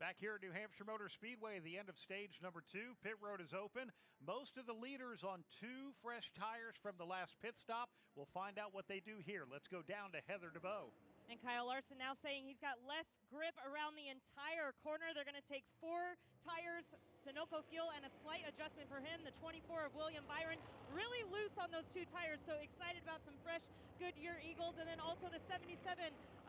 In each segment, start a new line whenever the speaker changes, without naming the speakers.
Back here at New Hampshire Motor Speedway, the end of stage number 2. Pit road is open. Most of the leaders on 2 fresh tires from the last pit stop. We'll find out what they do here. Let's go down to Heather DeBow.
And Kyle Larson now saying he's got less grip around the entire corner. They're going to take 4 tires, Sunoco fuel, and a slight adjustment for him. The 24 of William Byron really loose on those 2 tires, so excited about some fresh Goodyear Eagles. And then also the 77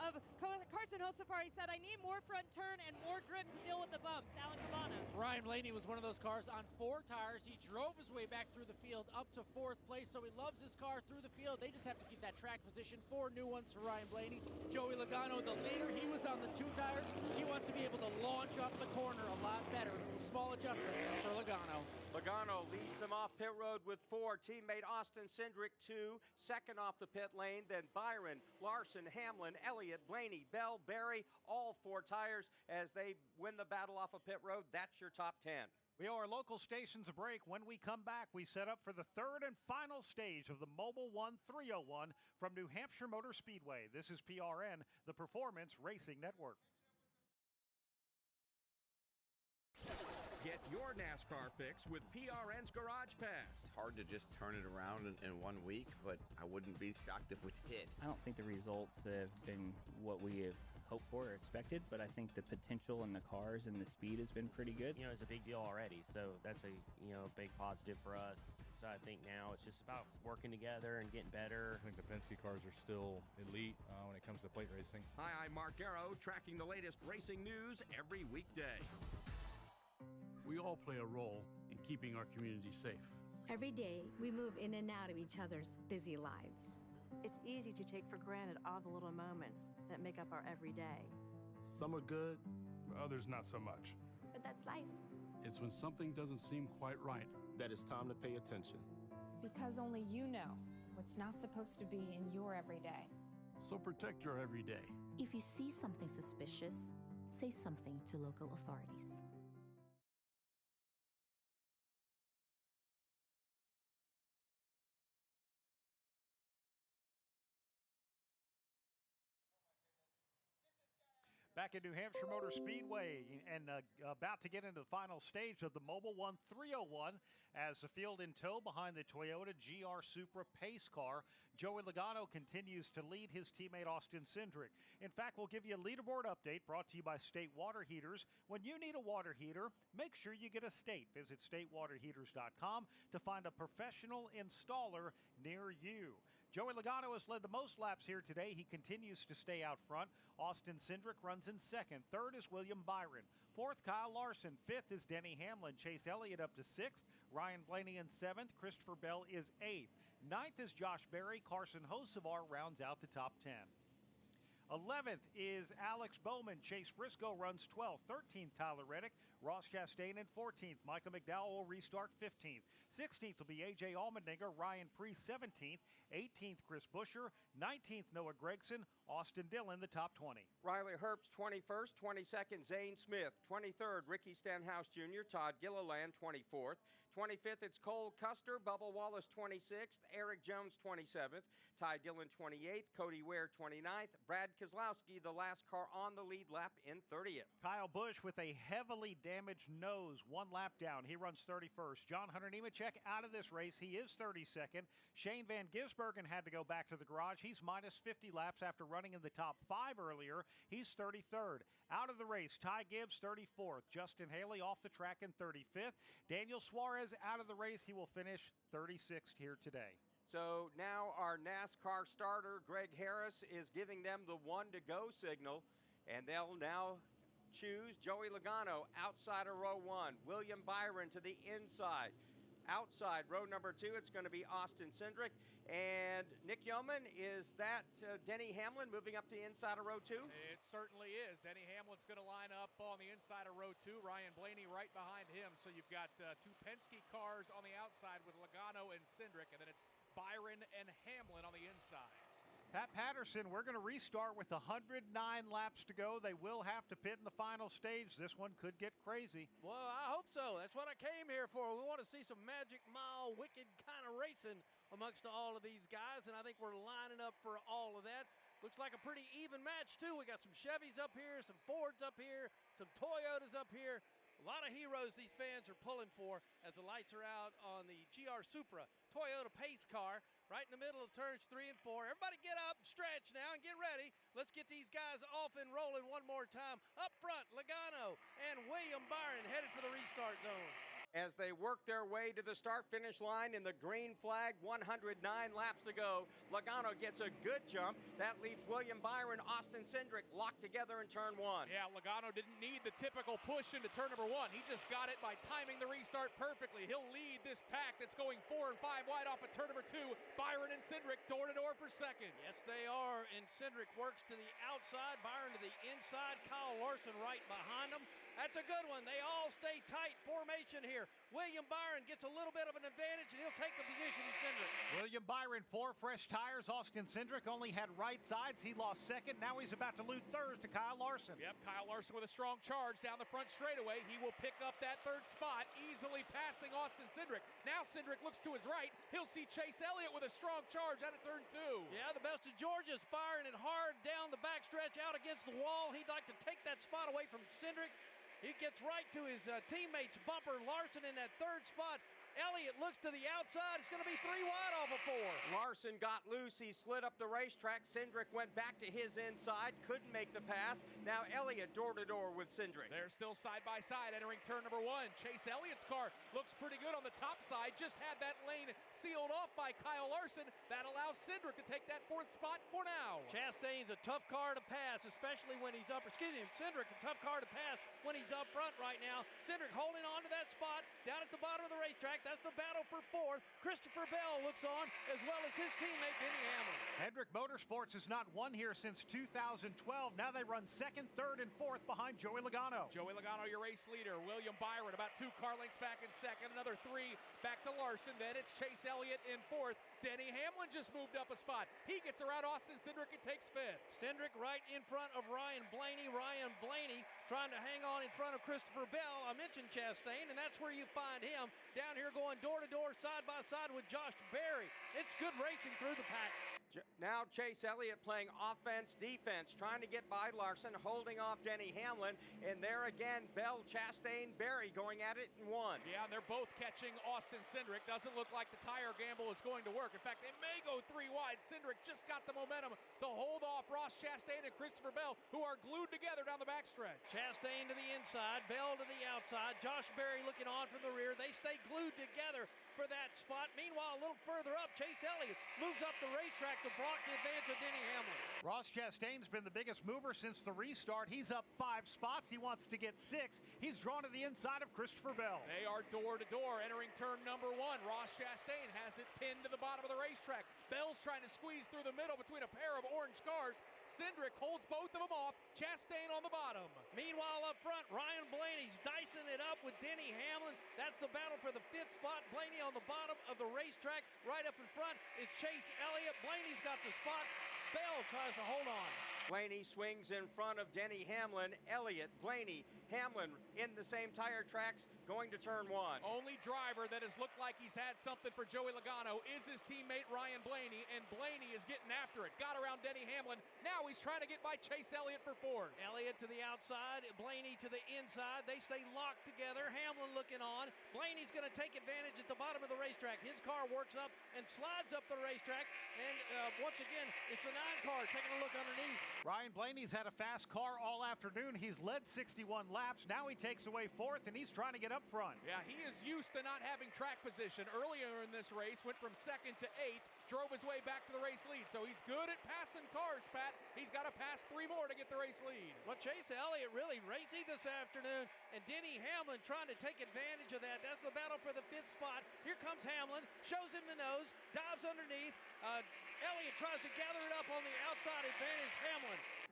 of Carson Hosafari said, I need more front turn and more grip to deal with the bumps. Alan Cabana.
Ryan Blaney was one of those cars on 4 tires. He drove his way back through the field up to 4th place, so he loves his car through the field. They just have to keep that track position. 4 new ones for Ryan Blaney. Joey Logano, the leader, he was on the 2 tires. He wants to be able to launch up the corner a lot better. Small adjustment for Logano.
Logano leads them off pit road with 4. Teammate Austin Cindric 2. Second off the pit lane, then Byron, Larson, Hamlin, Elliott, Blaney, Bell, Barry, all 4 tires as they win the battle off of pit road. That's your top 10.
We owe our local stations a break. When we come back, we set up for the 3rd and final stage of the Mobil 1 301 from New Hampshire Motor Speedway. This is PRN, the Performance Racing Network.
Get your NASCAR fix with PRN's Garage Pass.
It's hard to just turn it around in 1 week, but I wouldn't be shocked if we did.
I don't think the results have been what we have hoped for or expected, but I think the potential in the cars and the speed has been pretty good.
It's a big deal already, so that's a big positive for us. So I think now it's just about working together and getting better.
I think the Penske cars are still elite when it comes to plate racing.
Hi, I'm Mark Arrow, tracking the latest racing news every weekday.
We all play a role in keeping our community safe.
Every day, we move in and out of each other's busy lives.
It's easy to take for granted all the little moments that make up our everyday.
Some are good, others not so much.
But that's life.
It's when something doesn't seem quite right that it's time to pay attention.
Because only you know what's not supposed to be in your everyday.
So protect your everyday.
If you see something suspicious, say something to local authorities.
Back at New Hampshire Motor Speedway and about to get into the final stage of the Mobil 1 301 as the field in tow behind the Toyota GR Supra pace car. Joey Logano continues to lead his teammate Austin Cindric. In fact, we'll give you a leaderboard update brought to you by State Water Heaters. When you need a water heater, make sure you get a State. Visit statewaterheaters.com to find a professional installer near you. Joey Logano has led the most laps here today. He continues to stay out front. Austin Cindric runs in 2nd. 3rd is William Byron. 4th, Kyle Larson. 5th is Denny Hamlin. Chase Elliott up to 6th. Ryan Blaney in 7th. Christopher Bell is 8th. 9th is Josh Berry. Carson Hocevar rounds out the top 10. 11th is Alex Bowman. Chase Briscoe runs 12th. 13th, Tyler Reddick. Ross Chastain in 14th. Michael McDowell will restart 15th. 16th will be A.J. Allmendinger. Ryan Preece 17th. 18th, Chris Buescher. 19th, Noah Gragson. Austin Dillon, the top 20.
Riley Herbst, 21st. 22nd, Zane Smith. 23rd, Ricky Stenhouse Jr. Todd Gilliland, 24th. 25th, it's Cole Custer. Bubba Wallace, 26th. Eric Jones, 27th. Ty Dillon, 28th. Cody Ware, 29th. Brad Keselowski, the last car on the lead lap, in 30th.
Kyle Busch with a heavily damaged nose, 1 lap down. He runs 31st. John Hunter Nemechek out of this race. He is 32nd. Shane Van Gisbergen had to go back to the garage. He's minus 50 laps after running in the top 5 earlier. He's 33rd. Out of the race, Ty Gibbs 34th. Justin Haley off the track in 35th. Daniel Suarez out of the race. He will finish 36th here today.
So now our NASCAR starter, Greg Harris, is giving them the 1 to go signal, and they'll now choose Joey Logano outside of row 1. William Byron to the inside. Outside row number 2, it's going to be Austin Cindric. And Nick Yeoman, is that Denny Hamlin moving up to the inside of row 2?
It certainly is. Denny Hamlin's going to line up on the inside of row 2. Ryan Blaney right behind him. So you've got 2 Penske cars on the outside with Logano and Cindric, and then it's Byron and Hamlin on the inside.
Pat Patterson, we're going to restart with 109 laps to go. They will have to pit in the final stage. This one could get crazy.
Well, I hope so. That's what I came here for. We want to see some Magic Mile, wicked kind of racing amongst all of these guys, and I think we're lining up for all of that.
Looks like a pretty even match, too. We got some Chevys up here, some Fords up here, some Toyotas up here. A lot of heroes these fans are pulling for as the lights are out on the GR Supra Toyota pace car right in the middle of turns 3 and 4. Everybody get up, stretch now, and get ready. Let's get these guys off and rolling one more time. Up front, Logano and William Byron headed for the restart zone.
As they work their way to the start-finish line in the green flag, 109 laps to go. Logano gets a good jump. That leaves William Byron, Austin Cindric locked together in turn 1.
Yeah, Logano didn't need the typical push into turn number 1. He just got it by timing the restart perfectly. He'll lead this pack that's going 4 and 5 wide off at turn number 2. Byron and Cindric door-to-door for second.
Yes, they are, and Cindric works to the outside, Byron to the inside, Kyle Larson right behind him. That's a good one. They all stay tight formation here. William Byron gets a little bit of an advantage, and he'll take the position of Cindric.
William Byron, 4 fresh tires. Austin Cindric only had right sides. He lost second. Now he's about to lose third to Kyle Larson.
Yep, Kyle Larson with a strong charge down the front straightaway. He will pick up that third spot, easily passing Austin Cindric. Now Cindric looks to his right. He'll see Chase Elliott with a strong charge out of turn 2.
Yeah, the best of Georgia's firing it hard down the backstretch out against the wall. He'd like to take that spot away from Cindric. He gets right to his teammate's bumper. Larson in that third spot. Elliott looks to the outside. It's going to be 3 wide off of 4.
Larson got loose. He slid up the racetrack. Cindric went back to his inside. Couldn't make the pass. Now Elliott door-to-door with Cindric.
They're still side-by-side entering turn number 1. Chase Elliott's car looks pretty good on the top side. Just had that lane sealed off by Kyle Larson. That allows Cindric to take that 4th spot for now.
Chastain's a tough car to pass, especially when he's up. Cindric, a tough car to pass when he's up front right now. Cindric holding on to that spot down at the bottom of the racetrack. That's the battle for 4th. Christopher Bell looks on, as well as his teammate, Denny Hamlin.
Hendrick Motorsports has not won here since 2012. Now they run 2nd, 3rd, and 4th behind Joey Logano.
Joey Logano, your race leader. William Byron, about 2 car lengths back in 2nd. Another 3 back to Larson. Then it's Chase Elliott in 4th. Denny Hamlin just moved up a spot. He gets around Austin Cindric and takes 5th.
Cindric right in front of Ryan Blaney. Ryan Blaney trying to hang on in front of Christopher Bell. I mentioned Chastain, and that's where you find him down here going door-to-door, side-by-side with Josh Berry. It's good racing through the pack.
Now Chase Elliott playing offense, defense, trying to get by Larson, holding off Denny Hamlin. And there again, Bell, Chastain, Berry going at it in 1.
Yeah, and they're both catching Austin Cindric. Doesn't look like the tire gamble is going to work. In fact, they may go 3 wide. Cindric just got the momentum to hold off Ross Chastain and Christopher Bell, who are glued together down the backstretch.
Chastain to the inside, Bell to the outside. Josh Berry looking on from the rear. They stay glued together for that spot. Meanwhile, a little further up, Chase Elliott moves up the racetrack to block the advance of Denny Hamlin.
Ross Chastain's been the biggest mover since the restart. He's up 5 spots. He wants to get 6. He's drawn to the inside of Christopher Bell.
They are door-to-door entering turn number 1. Ross Chastain has it pinned to the bottom of the racetrack. Bell's trying to squeeze through the middle between a pair of orange cars. Cindric holds both of them off. Chastain on the bottom.
Meanwhile, up front, Ryan Blaney's dicing it up with Denny Hamlin. That's the battle for the 5th spot. Blaney on the bottom of the racetrack. Right up in front, it's Chase Elliott. Blaney's got the spot. Bell tries to hold on.
Blaney swings in front of Denny Hamlin. Elliott, Blaney, Hamlin in the same tire tracks going to turn 1.
Only driver that has looked like he's had something for Joey Logano is his teammate Ryan Blaney, and Blaney is getting after it. Got around Denny Hamlin. Now he's trying to get by Chase Elliott for 4th.
Elliott to the outside, Blaney to the inside. They stay locked together. Hamlin looking on. Blaney's going to take advantage at the bottom of the racetrack. His car works up and slides up the racetrack, and once again, it's the 9 car taking a look underneath.
Ryan Blaney's had a fast car all afternoon. He's led 61 laps. Now he takes away 4th, and he's trying to get up front.
Yeah, he is used to not having track position. Earlier in this race, went from 2nd to 8th, drove his way back to the race lead. So he's good at passing cars, Pat. He's got to pass 3 more to get the race lead.
Well, Chase Elliott really racing this afternoon, and Denny Hamlin trying to take advantage of that. That's the battle for the 5th spot. Here comes Hamlin, shows him the nose, dives underneath. Elliott tries to gather it up on the outside advantage.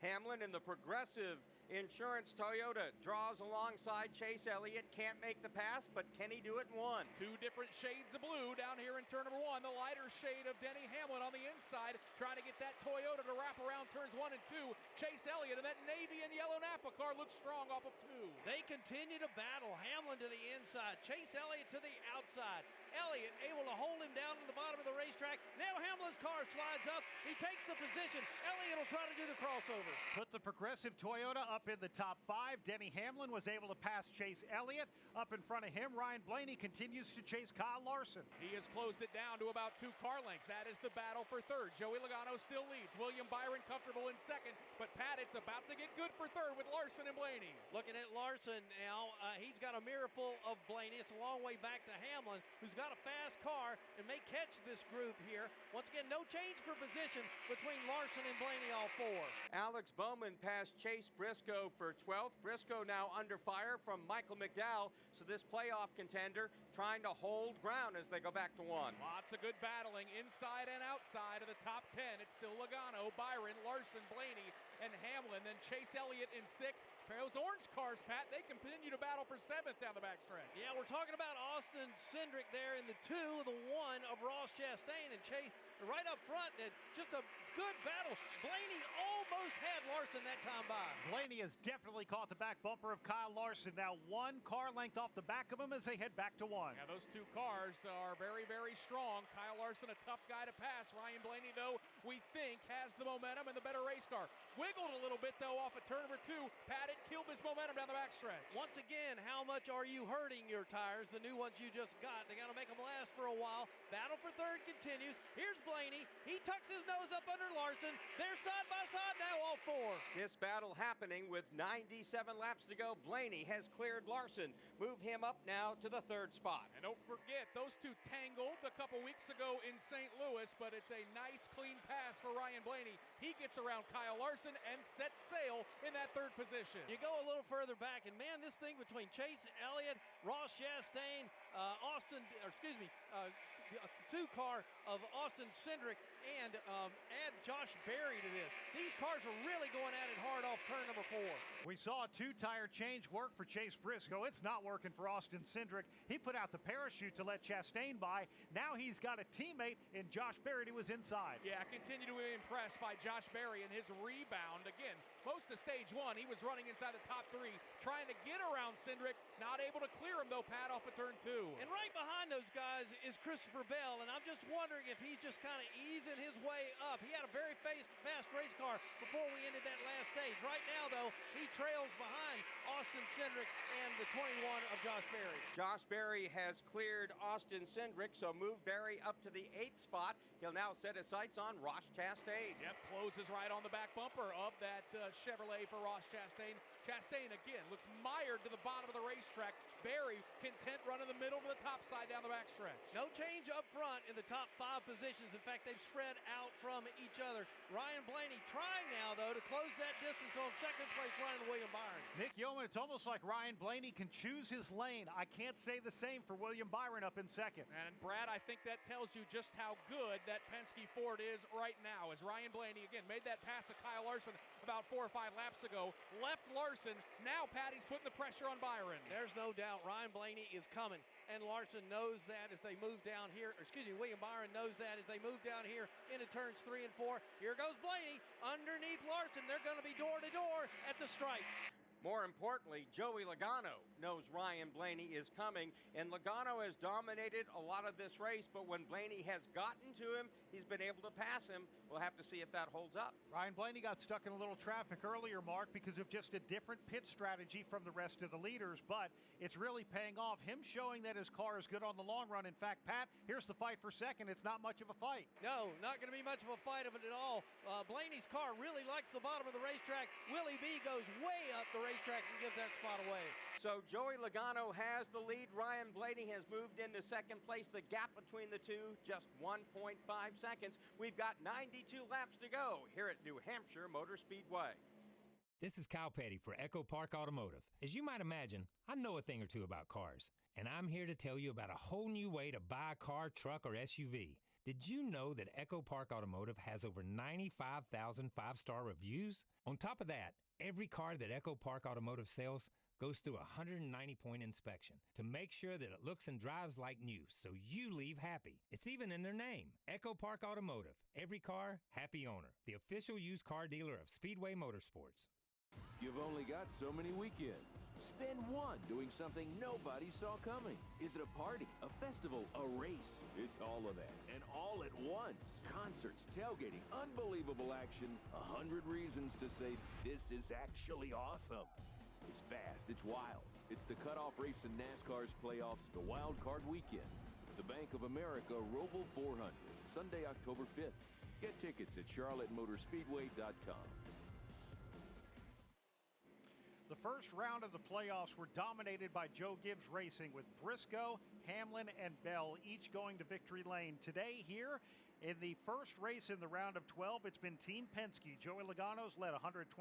Hamlin
in the progressive Insurance Toyota draws alongside Chase Elliott. Can't make the pass, but can he do it in one?
Two different shades of blue down here in turn number one. The lighter shade of Denny Hamlin on the inside, trying to get that Toyota to wrap around turns 1 and 2. Chase Elliott and that navy and yellow Napa car looks strong off of 2.
They continue to battle. Hamlin to the inside, Chase Elliott to the outside. Elliott able to hold him down to the bottom of the racetrack. Now Hamlin's car slides up. He takes the position. Elliott will try to do the crossover.
Put the Progressive Toyota up in the top 5. Denny Hamlin was able to pass Chase Elliott. Up in front of him, Ryan Blaney continues to chase Kyle Larson.
He has closed it down to about 2 car lengths. That is the battle for third. Joey Logano still leads. William Byron comfortable in second, but Paddock's about to get good for third with Larson and Blaney.
Looking at Larson now, he's got a mirror full of Blaney. It's a long way back to Hamlin, who's got a fast car and may catch this group here. Once again, no change for position between Larson and Blaney, all 4.
Alex Bowman passed Chase Briscoe for 12th. Briscoe now under fire from Michael McDowell, so this playoff contender trying to hold ground as they go back to 1.
Lots of good battling inside and outside of the top 10. It's still Logano, Byron, Larson, Blaney, and Hamlin. Then Chase Elliott in 6th. Those orange cars, Pat, they continue to battle for 7th down the backstretch.
Yeah, we're talking about Austin Cindric there in the 2, the 1 of Ross Chastain, and Chase right up front. Just a good battle. Blaney almost had Larson that time by.
Blaney has definitely caught the back bumper of Kyle Larson. Now 1 car length off the back of him as they head back to 1.
Yeah, those 2 cars are very, very strong. Kyle Larson, a tough guy to pass. Ryan Blaney, though, we think has the momentum and the better race car. Wiggled a little bit, though, off of turn number 2. Paddock killed this momentum down the backstretch.
Once again, how much are you hurting your tires, the new ones you just got? They got to make them last for a while. Battle for third continues. Here's Blaney. He tucks his nose up under Larson. They're side by side now, all 4.
This battle happening with 97 laps to go. Blaney has cleared Larson. Move him up now to the 3rd spot.
And don't forget, those 2 tangled a couple weeks ago in St. Louis, but it's a nice, clean pass for Ryan Blaney. He gets around Kyle Larson and sets sail in that 3rd position.
You go a little further back, and man, this thing between Chase Elliott, Ross Chastain, the 2 car of Austin Cindric, and add Josh Berry to this. These cars are really going at it hard off turn number 4.
We saw a 2-tire change work for Chase Briscoe. It's not working for Austin Cindric. He put out the parachute to let Chastain by. Now he's got a teammate in Josh Berry who was inside.
Yeah, I continue to be impressed by Josh Berry and his rebound. Again, most of stage 1, he was running inside the top 3, trying to get around Cindric. Not able to clear him, though, Pat, off of turn 2.
And right behind those guys is Christopher Bell, and I'm just wondering if he's just kind of easing his way up. He had a very fast race car before we ended that last stage. Right now, though, he trails behind Austin Cindric and the 21 of Josh Berry.
Josh Berry has cleared Austin Cindric, so move Berry up to the 8th spot. He'll now set his sights on Ross Chastain.
Yep, closes right on the back bumper of that Chevrolet for Ross Chastain. Chastain, again, looks mired to the bottom of the racetrack. Berry content running the middle to the top side down the backstretch.
No change up front in the top 5 positions. In fact, they've spread out from each other. Ryan Blaney trying now, though, to close that distance on 2nd place running William Byron.
Nick Yeoman, it's almost like Ryan Blaney can choose his lane. I can't say the same for William Byron up in 2nd.
And Brad, I think that tells you just how good that Penske Ford is right now. As Ryan Blaney, again, made that pass to Kyle Larson about 4 or 5 laps ago. Left Larson. Now Patty's putting the pressure on Byron.
There's no doubt Ryan Blaney is coming. And Larson knows that as they move down here. William Byron knows that as they move down here into turns 3 and 4. Here goes Blaney underneath Larson. They're going to be door to door at the stripe.
More importantly, Joey Logano knows Ryan Blaney is coming, and Logano has dominated a lot of this race, but when Blaney has gotten to him, he's been able to pass him. We'll have to see if that holds up.
Ryan Blaney got stuck in a little traffic earlier, Mark, because of just a different pit strategy from the rest of the leaders, but it's really paying off. Him showing that his car is good on the long run. In fact, Pat, here's the fight for 2nd. It's not much of a fight.
No, not going to be much of a fight of it at all. Blaney's car really likes the bottom of the racetrack. Willie B goes way up the racetrack and gives that spot away.
So Joey Logano has the lead. Ryan Blaney has moved into 2nd place. The gap between the two, just 1.5 seconds. We've got 92 laps to go here at New Hampshire Motor Speedway.
This is Kyle Petty for Echo Park Automotive. As you might imagine, I know a thing or two about cars, and I'm here to tell you about a whole new way to buy a car, truck, or SUV. Did you know that Echo Park Automotive has over 95,000 five-star reviews? On top of that, every car that Echo Park Automotive sells goes through a 190-point inspection to make sure that it looks and drives like new, so you leave happy. It's even in their name, Echo Park Automotive. Every car, happy owner. The official used car dealer of Speedway Motorsports.
You've only got so many weekends. Spend one doing something nobody saw coming. Is it a party, a festival, a race? It's all of that, and all at once. Concerts, tailgating, unbelievable action, 100 reasons to say this is actually awesome. It's fast, it's wild. It's the cutoff race in NASCAR's playoffs, the Wild Card Weekend. The Bank of America Roval 400, Sunday, October 5th. Get tickets at charlottemotorspeedway.com.
The first round of the playoffs were dominated by Joe Gibbs Racing, with Briscoe, Hamlin, and Bell each going to victory lane. Today here, in the first race in the round of 12, it's been Team Penske. Joey Logano's led 125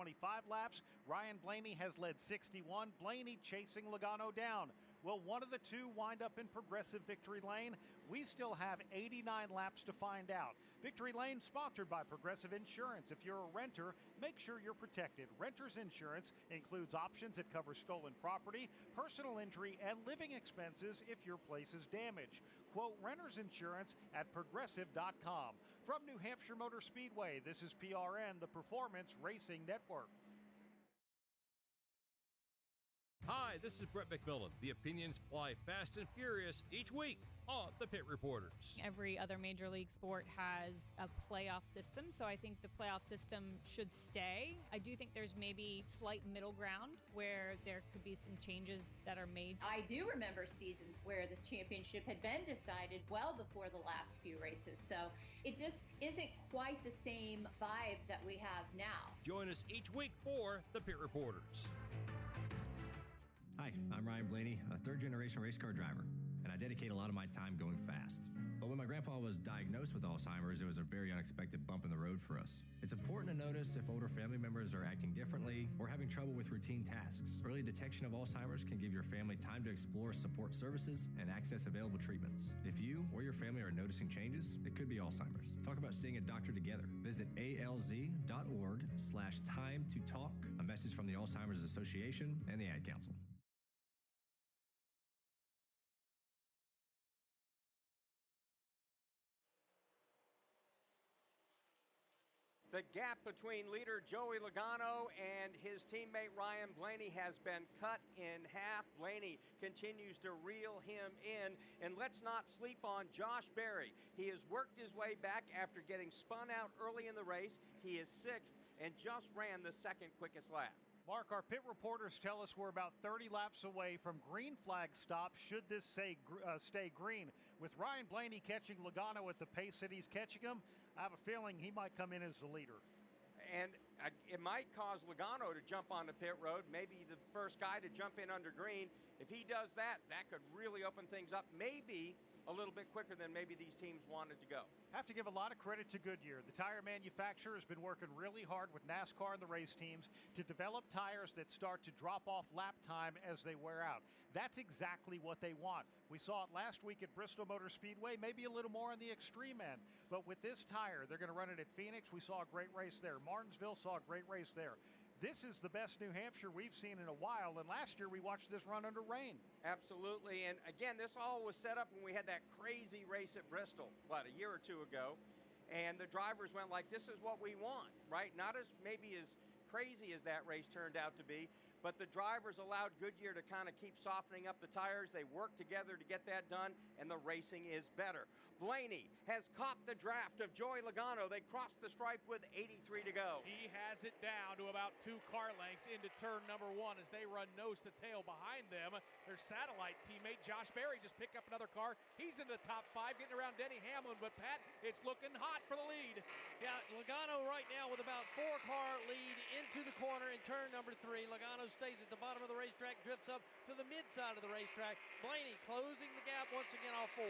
laps. Ryan Blaney has led 61. Blaney chasing Logano down. Will one of the two wind up in Progressive victory lane? We still have 89 laps to find out. Victory Lane sponsored by Progressive Insurance. If you're a renter, make sure you're protected. Renter's insurance includes options that cover stolen property, personal injury, and living expenses if your place is damaged. Quote renter's insurance at progressive.com. From New Hampshire Motor Speedway, this is PRN, the Performance Racing Network.
Hi, this is Brett McMillan. The opinions fly fast and furious each week on the Pit Reporters.
Every other major league sport has a playoff system, so I think the playoff system should stay. I do think there's maybe slight middle ground where there could be some changes that are made.
I do remember seasons where this championship had been decided well before the last few races, so it just isn't quite the same vibe that we have now.
Join us each week for the Pit Reporters.
Hi, I'm Ryan Blaney, a third-generation race car driver, and I dedicate a lot of my time going fast. But when my grandpa was diagnosed with Alzheimer's, it was a very unexpected bump in the road for us. It's important to notice if older family members are acting differently or having trouble with routine tasks. Early detection of Alzheimer's can give your family time to explore support services and access available treatments. If you or your family are noticing changes, it could be Alzheimer's. Talk about seeing a doctor together. Visit alz.org/time-to-talk, a message from the Alzheimer's Association and the Ad Council.
The gap between leader Joey Logano and his teammate Ryan Blaney has been cut in half. Blaney continues to reel him in. And let's not sleep on Josh Berry. He has worked his way back after getting spun out early in the race. He is sixth and just ran the second quickest lap.
Mark, our pit reporters tell us we're about 30 laps away from green flag stop should this stay green. With Ryan Blaney catching Logano at the pace that he's catching him, I have a feeling he might come in as the leader.
And it might cause Logano to jump on the pit road, maybe the first guy to jump in under green. If he does that, that could really open things up, maybe a little bit quicker than maybe these teams wanted to go.
Have to give a lot of credit to Goodyear. The tire manufacturer has been working really hard with NASCAR and the race teams to develop tires that start to drop off lap time as they wear out. That's exactly what they want. We saw it last week at Bristol Motor Speedway, maybe a little more on the extreme end. But with this tire, they're going to run it at Phoenix. We saw a great race there. Martinsville saw a great race there. This is the best New Hampshire we've seen in a while, and last year we watched this run under rain.
Absolutely, and again, this all was set up when we had that crazy race at Bristol, what, a year or two ago, and the drivers went like, this is what we want, right? Not as maybe as crazy as that race turned out to be, but the drivers allowed Goodyear to kind of keep softening up the tires. They worked together to get that done, and the racing is better. Blaney has caught the draft of Joey Logano. They crossed the stripe with 83 to go.
He has it down to about 2 car lengths into turn number 1 as they run nose to tail behind them. Their satellite teammate Josh Berry just picked up another car. He's in the top 5, getting around Denny Hamlin, but Pat, it's looking hot for the lead.
Yeah, Logano right now with about 4-car lead into the corner in turn number 3. Logano stays at the bottom of the racetrack, drifts up to the mid side of the racetrack. Blaney closing the gap once again off 4.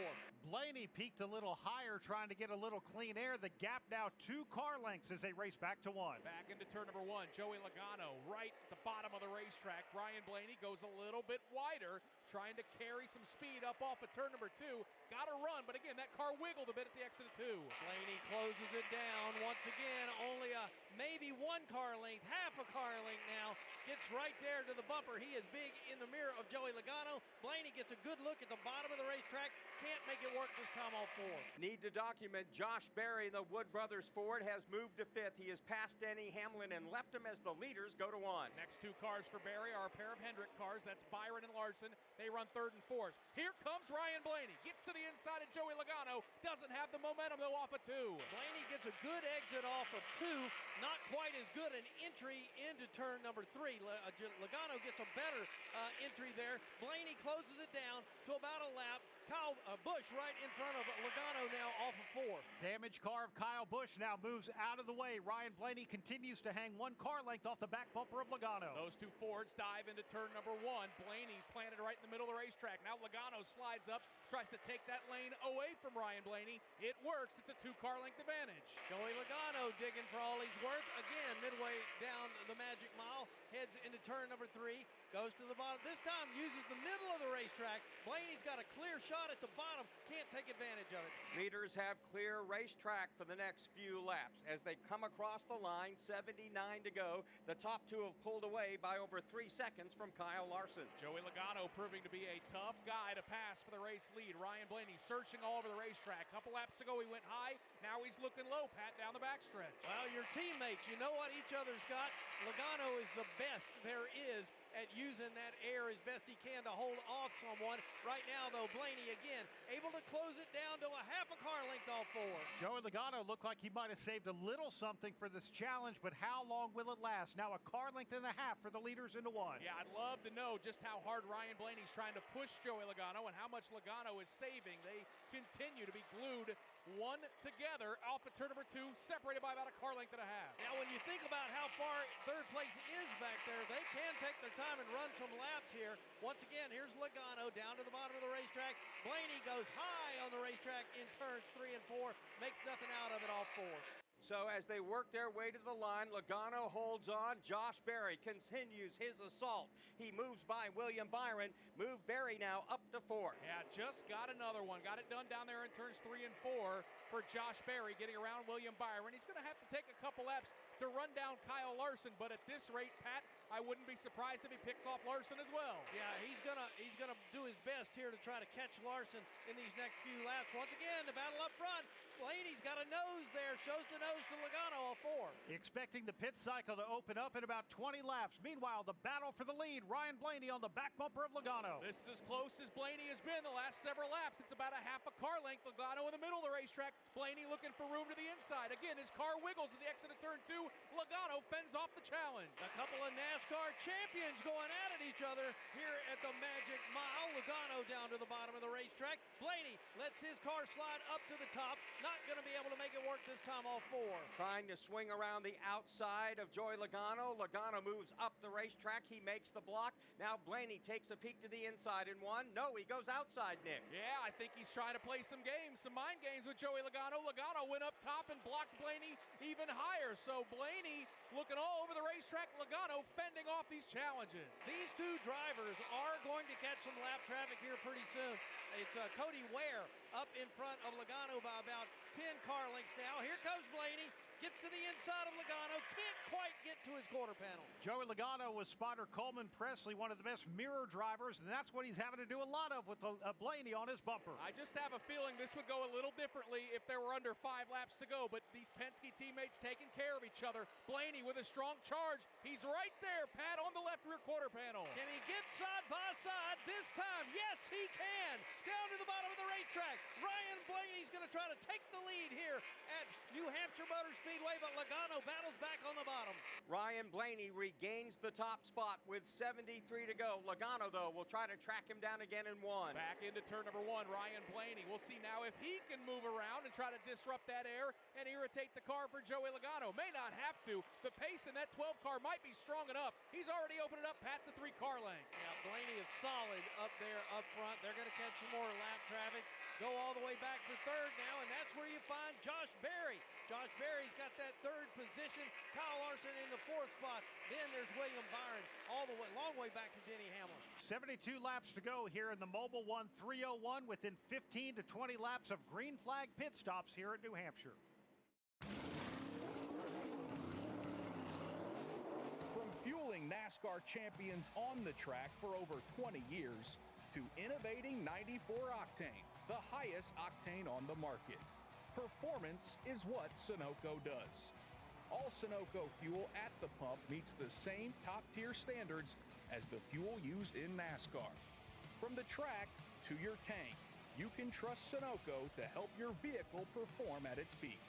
Blaney peaked a little higher, trying to get a little clean air. The gap now 2 car lengths as they race back to 1.
Back into turn number 1, Joey Logano right at the bottom of the racetrack. Brian Blaney goes a little bit wider, trying to carry some speed up off of turn number 2. Got to run, but again, that car wiggled a bit at the exit of 2.
Blaney closes it down once again. Only a maybe 1 car length, half a car length now. Gets right there to the bumper. He is big in the mirror of Joey Logano. Blaney gets a good look at the bottom of the racetrack. Can't make it work this time all 4.
Need to document Josh Berry, the Wood Brothers Ford, has moved to 5th. He has passed Denny Hamlin and left him as the leaders go to 1.
Next 2 cars for Berry are a pair of Hendrick cars. That's Byron and Larson. They run 3rd and 4th. Here comes Ryan Blaney. Gets to the inside of Joey Logano. Doesn't have the momentum though off of 2.
Blaney gets a good exit off of 2. Not quite as good an entry into turn number 3. Logano gets a better entry there. Blaney closes it down to about a lap. Kyle Busch right in front of Logano now off of 4.
Damaged car of Kyle Busch now moves out of the way. Ryan Blaney continues to hang 1 car length off the back bumper of Logano.
Those 2 Fords dive into turn number 1. Blaney planted right in the middle of the racetrack. Now Logano slides up, tries to take that lane away from Ryan Blaney. It works. It's a 2 car length advantage.
Joey Logano digging for all he's worth. Again, midway down the Magic Mile, heads into turn number 3, goes to the bottom. This time uses the middle of the racetrack. Blaney's got a clear shot at the bottom. Can't take advantage of it.
Leaders have clear racetrack for the next few laps. As they come across the line, 79 to go. The top 2 have pulled away by over 3 seconds from Kyle Larson.
Joey Logano proving to be a tough guy to pass for the race lead. Ryan Blaney searching all over the racetrack. A couple laps ago he went high. Now he's looking low, Pat, down the backstretch.
Well, your teammates, you know what each other's got. Logano is the best there is at using that air as best he can to hold off someone. Right now, though, Blaney again able to close it down to a half a car length off 4.
Joey Logano looked like he might have saved a little something for this challenge, but how long will it last? Now a car length and a half for the leaders into 1.
Yeah, I'd love to know just how hard Ryan Blaney's trying to push Joey Logano and how much Logano is saving. They continue to be glued 1 together off of turn number 2, separated by about a car length and a half.
Now, when you think about how far 3rd place is back there, they can take their time and run some laps here. Once again, here's Logano down to the bottom of the racetrack. Blaney goes high on the racetrack in turns 3 and 4, makes nothing out of it all 4.
So as they work their way to the line, Logano holds on. Josh Berry continues his assault. He moves by William Byron. Move Berry now up to 4th.
Yeah, just got another one. Got it done down there in turns 3 and 4 for Josh Berry, getting around William Byron. He's going to have to take a couple laps to run down Kyle Larson, but at this rate, Pat, I wouldn't be surprised if he picks off Larson as well.
Yeah, he's gonna do his best here to try to catch Larson in these next few laps. Once again, the battle up front. Blaney's got a nose there, shows the nose to Logano all 4.
Expecting the pit cycle to open up in about 20 laps. Meanwhile, the battle for the lead, Ryan Blaney on the back bumper of Logano.
This is as close as Blaney has been the last several laps. It's about a half a car length. Logano in the middle of the racetrack. Blaney looking for room to the inside. Again, his car wiggles at the exit of turn 2. Logano fends off the challenge.
A couple of NASCAR champions going at it each other here at the Magic Mile. Logano down to the bottom of the racetrack. Blaney lets his car slide up to the top. Not going to be able to make it work this time all 4.
Trying to swing around the outside of Joey Logano. Logano moves up the racetrack. He makes the block. Now Blaney takes a peek to the inside in 1. No, he goes outside, Nick.
Yeah, I think he's trying to play some games, some mind games with Joey Logano. Logano went up top and blocked Blaney even higher. So Blaney looking all over the racetrack. Logano fending off these challenges.
These 2 drivers are going to catch some lap traffic here pretty soon. It's Cody Ware up in front of Logano by about 10 car lengths now. Here comes Blaney. Gets to the inside of Logano. Can't quite get to his quarter panel.
Joey Logano was spotter Coleman Presley, one of the best mirror drivers, and that's what he's having to do a lot of with Blaney on his bumper.
I just have a feeling this would go a little differently if there were under 5 laps to go, but these Penske teammates taking care of each other. Blaney with a strong charge. He's right there, Pat, on the left rear quarter panel.
Can he get side by side this time? Yes, he can. Down to the bottom of the racetrack. Ryan Blaney's going to try to take the lead here at New Hampshire Motor Speedway, but Logano battles back on the bottom.
Ryan Blaney regains the top spot with 73 to go. Logano, though, will try to track him down again in 1.
Back into turn number 1, Ryan Blaney. We'll see now if he can move around and try to disrupt that air and irritate the car for Joey Logano. May not have to. The pace in that 12 car might be strong enough. He's already opened it up, Pat, to 3 car lengths.
Yeah, Blaney is solid up there up front. They're going to catch some more lap traffic. Go all the way back to third now, and that's where you find Josh Berry. Josh Berry's got that third position. Kyle Larson in the fourth spot. Then there's William Byron all the way, long way back to Denny Hamlin.
72 laps to go here in the Mobil 1 301 within 15 to 20 laps of green flag pit stops here at New Hampshire.
From fueling NASCAR champions on the track for over 20 years to innovating 94 octane, the highest octane on the market. Performance is what Sunoco does. All Sunoco fuel at the pump meets the same top-tier standards as the fuel used in NASCAR. From the track to your tank, you can trust Sunoco to help your vehicle perform at its peak.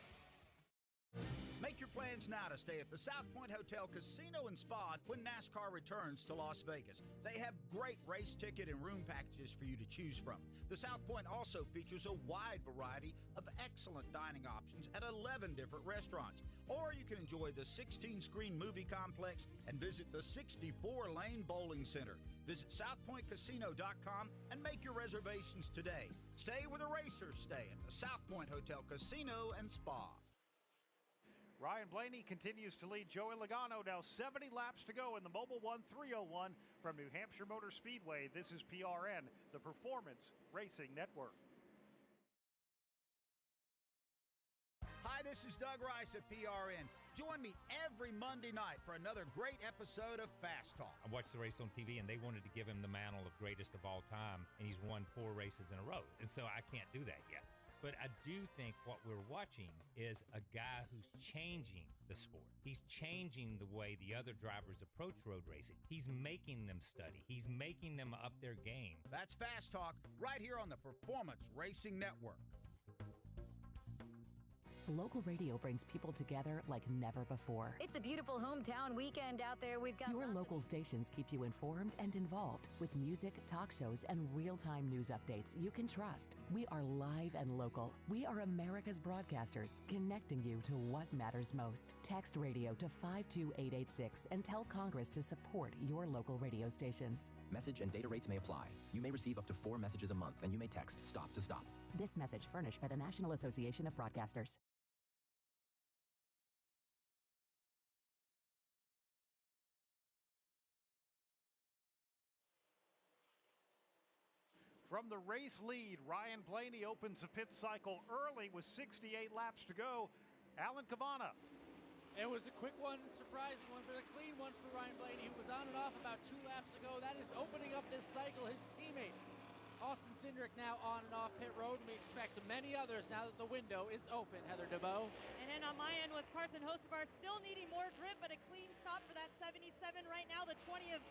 Make your plans now to stay at the South Point Hotel Casino and Spa when NASCAR returns to Las Vegas. They have great race ticket and room packages for you to choose from. The South Point also features a wide variety of excellent dining options at 11 different restaurants. Or you can enjoy the 16-screen movie complex and visit the 64-lane bowling center. Visit SouthPointCasino.com and make your reservations today. Stay where the racers stay at the South Point Hotel Casino and Spa.
Ryan Blaney continues to lead Joey Logano. Now 70 laps to go in the Mobil 1 301 from New Hampshire Motor Speedway. This is PRN, the Performance Racing Network.
Hi, this is Doug Rice at PRN. Join me every Monday night for another great episode of Fast Talk.
I watched the race on TV, and they wanted to give him the mantle of greatest of all time, and he's won 4 races in a row. And so I can't do that yet. But I do think what we're watching is a guy who's changing the sport. He's changing the way the other drivers approach road racing. He's making them study. He's making them up their game.
That's Fast Talk right here on the Performance Racing Network.
Local radio brings people together like never before.
It's a beautiful hometown weekend out there. We've got
Your local stations keep you informed and involved with music, talk shows, and real-time news updates you can trust. We are live and local. We are America's broadcasters, connecting you to what matters most. Text radio to 52886 and tell Congress to support your local radio stations.
Message and data rates may apply. You may receive up to 4 messages a month, and you may text STOP to STOP.
This message furnished by the National Association of Broadcasters.
From the race lead, Ryan Blaney opens the pit cycle early with 68 laps to go. Alan Cavana.
It was a quick one, surprising one, but a clean one for Ryan Blaney, who was on and off about 2 laps ago. That is opening up this cycle. His teammate, Austin Cindric, now on and off pit road, and we expect many others now that the window is open. Heather DeBow.
And then on my end was Carson Hocevar, still needing more grip, but a clean stop for that 77 right now. The 20 of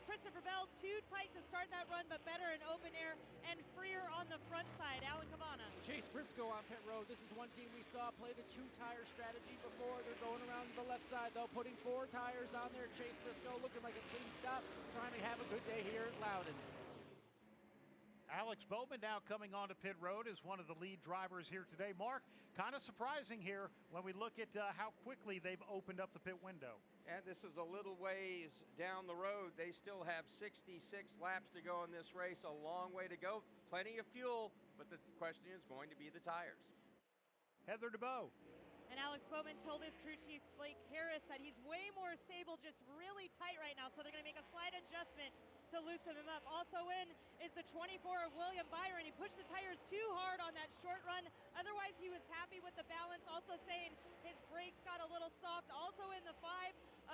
Christopher Bell, too tight to start that run, but better in open air and freer on the front side. Alan Cavana.
Chase Briscoe on pit road. This is one team we saw play the 2-tire strategy before. They're going around the left side, though, putting 4 tires on there. Chase Briscoe looking like a clean stop, trying to have a good day here at Loudon.
Alex Bowman now coming onto pit road as one of the lead drivers here today. Mark, kind of surprising here when we look at how quickly they've opened up the pit window.
And this is a little ways down the road. They still have 66 laps to go in this race. A long way to go. Plenty of fuel, but the question is going to be the tires.
Heather DeBow.
And Alex Bowman told his crew chief, Blake Harris, that he's way more stable, just really tight right now. So they're going to make a slight adjustment to loosen him up. Also in is the 24 of William Byron. He pushed the tires too hard on that short run. Otherwise, he was happy with the balance. Also saying his brakes got a little soft. Also in the 5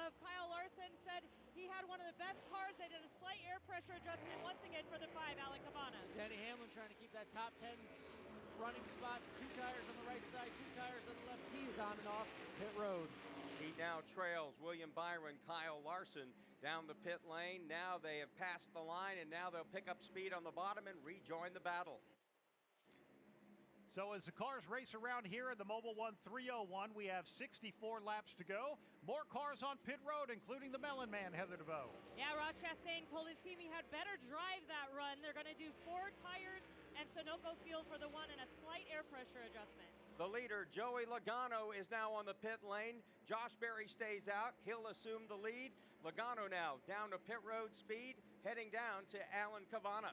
of Kyle Larson, said he had one of the best cars. They did a slight air pressure adjustment once again for the 5, Alan Cavana.
Denny Hamlin trying to keep that top 10 running spot. 2 tires on the right side, 2 tires on the left. He is on and off pit road.
He now trails William Byron, Kyle Larson down the pit lane. Now they have passed the line, and now they'll pick up speed on the bottom and rejoin the battle.
So as the cars race around here in the Mobil 1 301, we have 64 laps to go. More cars on pit road, including the Melon Man, Heather DeBow.
Yeah, Ross Chastain told his team he had better drive that run. They're going to do 4 tires and Sunoco fuel for the 1 and a slight air pressure adjustment.
The leader, Joey Logano, is now on the pit lane. Josh Berry stays out. He'll assume the lead. Logano now down to pit road speed, heading down to Alan Cavana.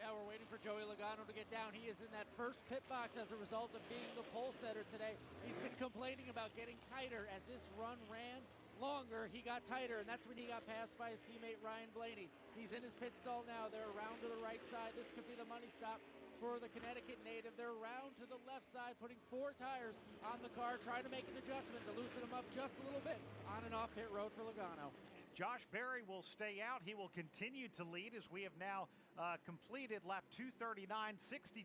Yeah, we're waiting for Joey Logano to get down. He is in that first pit box as a result of being the pole setter today. He's been complaining about getting tighter. As this run ran longer, he got tighter, and that's when he got passed by his teammate Ryan Blaney. He's in his pit stall now. They're around to the right side. This could be the money stop for the Connecticut native. They're around to the left side, putting 4 tires on the car, trying to make an adjustment to loosen them up just a little bit on and off pit road for Logano.
Josh Berry will stay out. He will continue to lead as we have now completed lap 239.62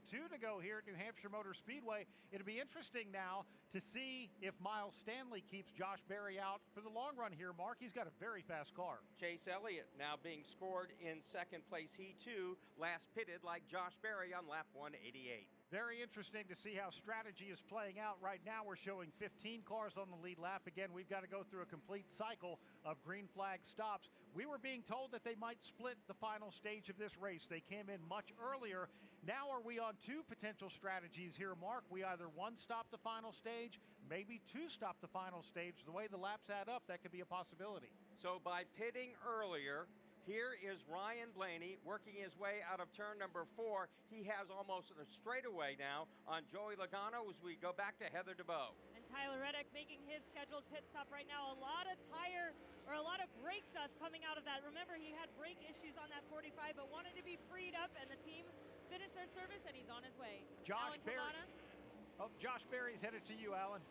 to go here at New Hampshire Motor Speedway. It'll be interesting now to see if Miles Stanley keeps Josh Berry out for the long run here, Mark. He's got a very fast car.
Chase Elliott now being scored in second place. He too last pitted like Josh Berry on lap 188.
Very interesting to see how strategy is playing out. Right now we're showing 15 cars on the lead lap. Again, we've got to go through a complete cycle of green flag stops. We were being told that they might split the final stage of this race. They came in much earlier. Now are we on 2 potential strategies here, Mark? We either 1 stop the final stage, maybe 2 stop the final stage. The way the laps add up, that could be a possibility.
So by pitting earlier, here is Ryan Blaney working his way out of turn number 4. He has almost a straightaway now on Joey Logano as we go back to Heather DeBow.
And Tyler Reddick making his scheduled pit stop right now. A lot of brake dust coming out of that. Remember, he had brake issues on that 45, but wanted to be freed up, and the team finished their service, and he's on his way.
Josh Berry. Oh, Josh Berry's headed to you, Alan.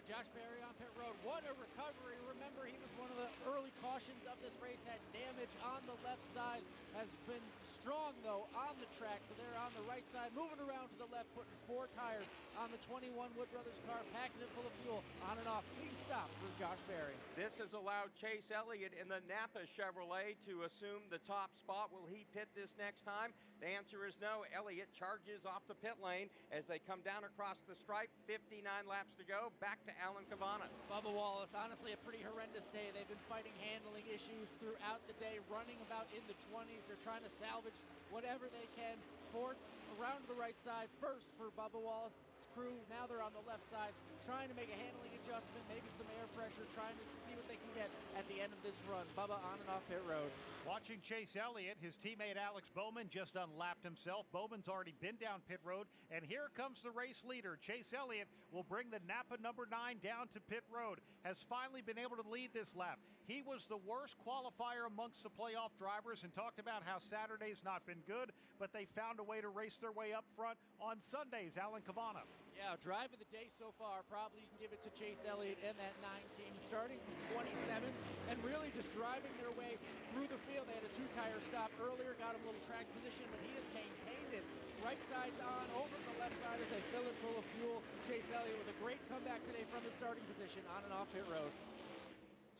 Josh Berry on pit road. What a recovery. Remember, he was one of the early cautions of this race, had damage on the left side, has been strong, though, on the track. So they're on the right side, moving around to the left, putting 4 tires on the 21 Wood Brothers car, packing it full of fuel, on and off. Clean stop for Josh Berry.
This has allowed Chase Elliott in the Napa Chevrolet to assume the top spot. Will he pit this next time? The answer is no. Elliott charges off the pit lane as they come down across the stripe. 59 laps to go. Back to Alan Cavana.
Bubba Wallace, honestly a pretty horrendous day. They've been fighting handling issues throughout the day, running about in the 20s. They're trying to salvage whatever they can. Ford around to the right side first for Bubba Wallace's crew. Now they're on the left side, trying to make a handling adjustment, maybe some air pressure, trying to see what they can get at the end of this run. Bubba on and off pit road.
Watching Chase Elliott, his teammate Alex Bowman just unlapped himself. Bowman's already been down pit road, and here comes the race leader. Chase Elliott will bring the Napa number 9 down to pit road, has finally been able to lead this lap. He was the worst qualifier amongst the playoff drivers and talked about how Saturday's not been good, but they found a way to race their way up front on Sundays. Alan Cavana.
Yeah, drive of the day so far. Probably you can give it to Chase Elliott and that 9 team, starting from 27 and really just driving their way through the field. They had a 2-tire stop earlier, got him a little track position, but he has maintained it. Right side's on, over to the left side as they fill it full of fuel. Chase Elliott with a great comeback today from the starting position on and off pit road.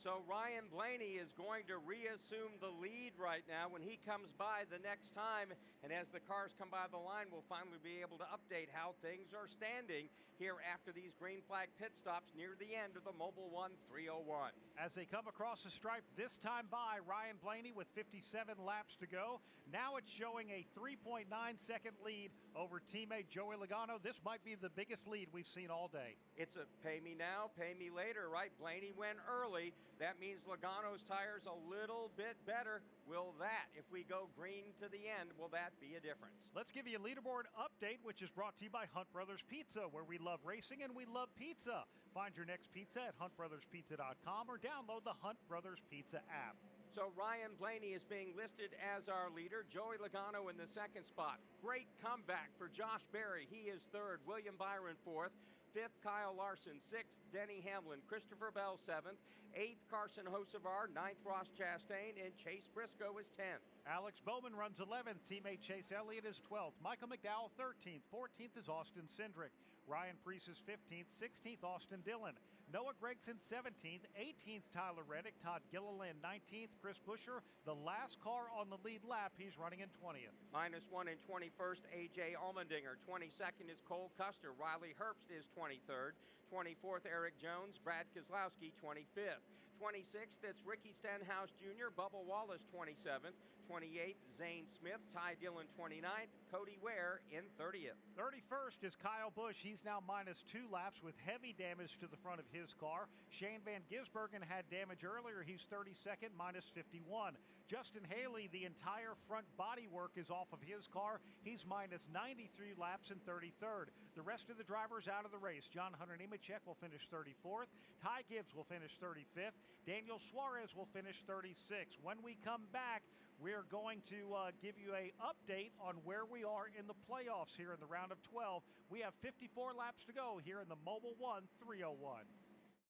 So Ryan Blaney is going to reassume the lead right now when he comes by the next time. And as the cars come by the line, we'll finally be able to update how things are standing here after these green flag pit stops near the end of the Mobil 1 301.
As they come across the stripe, this time by Ryan Blaney with 57 laps to go. Now it's showing a 3.9-second lead over teammate Joey Logano. This might be the biggest lead we've seen all day.
It's a pay me now, pay me later, right? Blaney went early. That means Logano's tires a little bit better. Will that, if we go green to the end, will that be a difference?
Let's give you a leaderboard update, which is brought to you by Hunt Brothers Pizza, where we love racing and we love pizza. Find your next pizza at huntbrotherspizza.com or download the Hunt Brothers Pizza app.
So Ryan Blaney is being listed as our leader. Joey Logano in the second spot. Great comeback for Josh Berry. He is third. William Byron fourth. 5th, Kyle Larson. 6th, Denny Hamlin. Christopher Bell 7th. 8th, Carson Hocevar. 9th, Ross Chastain. And Chase Briscoe is 10th.
Alex Bowman runs 11th. Teammate Chase Elliott is 12th. Michael McDowell 13th. 14th is Austin Cindric. Ryan Preece is 15th. 16th, Austin Dillon. Noah Gregson 17th. 18th, Tyler Reddick. Todd Gilliland 19th. Chris Buescher, the last car on the lead lap. He's running in 20th.
-1 in 21st, A.J. Allmendinger. 22nd is Cole Custer. Riley Herbst is 23rd. 24th, Eric Jones. Brad Keselowski, 25th. 26th, it's Ricky Stenhouse Jr. Bubba Wallace, 27th. 28th, Zane Smith. Ty Dillon 29th, Cody Ware in 30th.
31st is Kyle Busch. He's now -2 laps with heavy damage to the front of his car. Shane Van Gisbergen had damage earlier. He's 32nd, -51. Justin Haley, the entire front body work is off of his car. He's -93 laps and 33rd. The rest of the drivers out of the race. John Hunter Nemechek will finish 34th. Ty Gibbs will finish 35th. Daniel Suarez will finish 36th. When we come back, we're going to give you an update on where we are in the playoffs here in the round of 12. We have 54 laps to go here in the Mobil 1 301.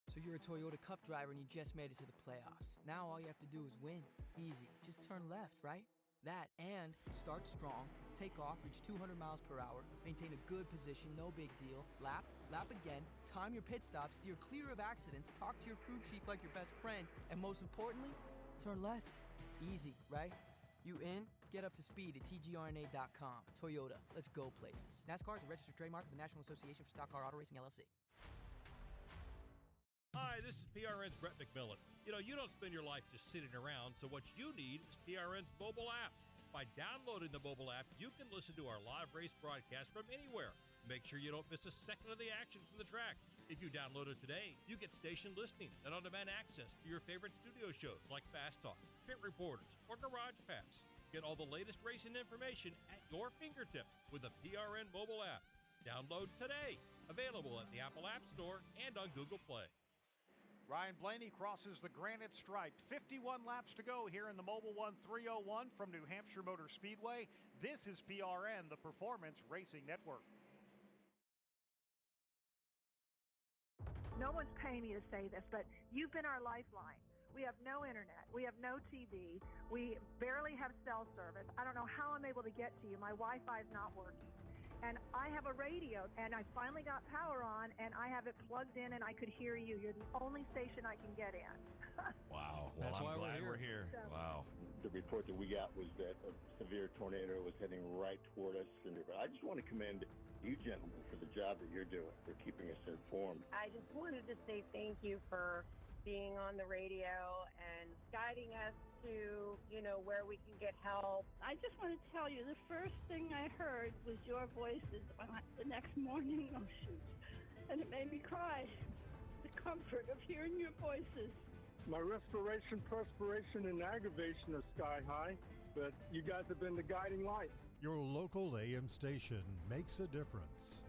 So you're a Toyota Cup driver and you just made it to the playoffs. Now all you have to do is win. Easy. Just turn left, right? That and start strong, take off, reach 200 miles per hour, maintain a good position, no big deal, lap again, time your pit stops, steer clear of accidents, talk to your crew chief like your best friend, and most importantly, turn left. Easy, right? You in? Get up to speed at tgrna.com. Toyota, let's go places. NASCAR is a registered trademark of the National Association for Stock Car Auto Racing, LLC.
Hi, this is PRN's Brett McMillan. You know, you don't spend your life just sitting around, so what you need is PRN's mobile app. By downloading the mobile app, you can listen to our live race broadcast from anywhere. Make sure you don't miss a second of the action from the track. If you download it today, you get station listening and on-demand access to your favorite studio shows like Fast Talk, Pit Reporters, or Garage Pass. Get all the latest racing information at your fingertips with the PRN mobile app. Download today. Available at the Apple App Store and on Google Play.
Ryan Blaney crosses the granite stripe. 51 laps to go here in the Mobil 1 301 from New Hampshire Motor Speedway. This is PRN, the Performance Racing Network.
No one's paying me to say this, but you've been our lifeline. We have no internet. We have no TV. We barely have cell service. I don't know how I'm able to get to you. My Wi-Fi is not working. And I have a radio, and I finally got power on, and I have it plugged in, and I could hear you. You're the only station I can get in.
Wow. Well,
That's
I'm
why
glad we're here.
So,
Wow.
The report that we got was that a severe tornado was heading right toward us. And I just want to commend you gentlemen for the job that you're doing, for keeping us informed.
I just wanted to say thank you for being on the radio and guiding us to, where we can get help.
I just want to tell you, the first thing I heard was your voices the next morning. Oh, shoot. And it made me cry. The comfort of hearing your voices.
My respiration, perspiration, and aggravation are sky high, but you guys have been the guiding light.
Your local AM station makes a difference.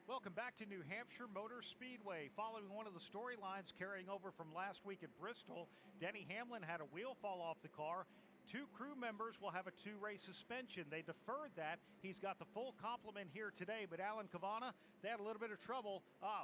Welcome back to New Hampshire Motor Speedway. Following one of the storylines carrying over from last week at Bristol, Denny Hamlin had a wheel fall off the car. 2 crew members will have a 2-race suspension. They deferred that. He's got the full complement here today, but Alan Cavana, they had a little bit of trouble.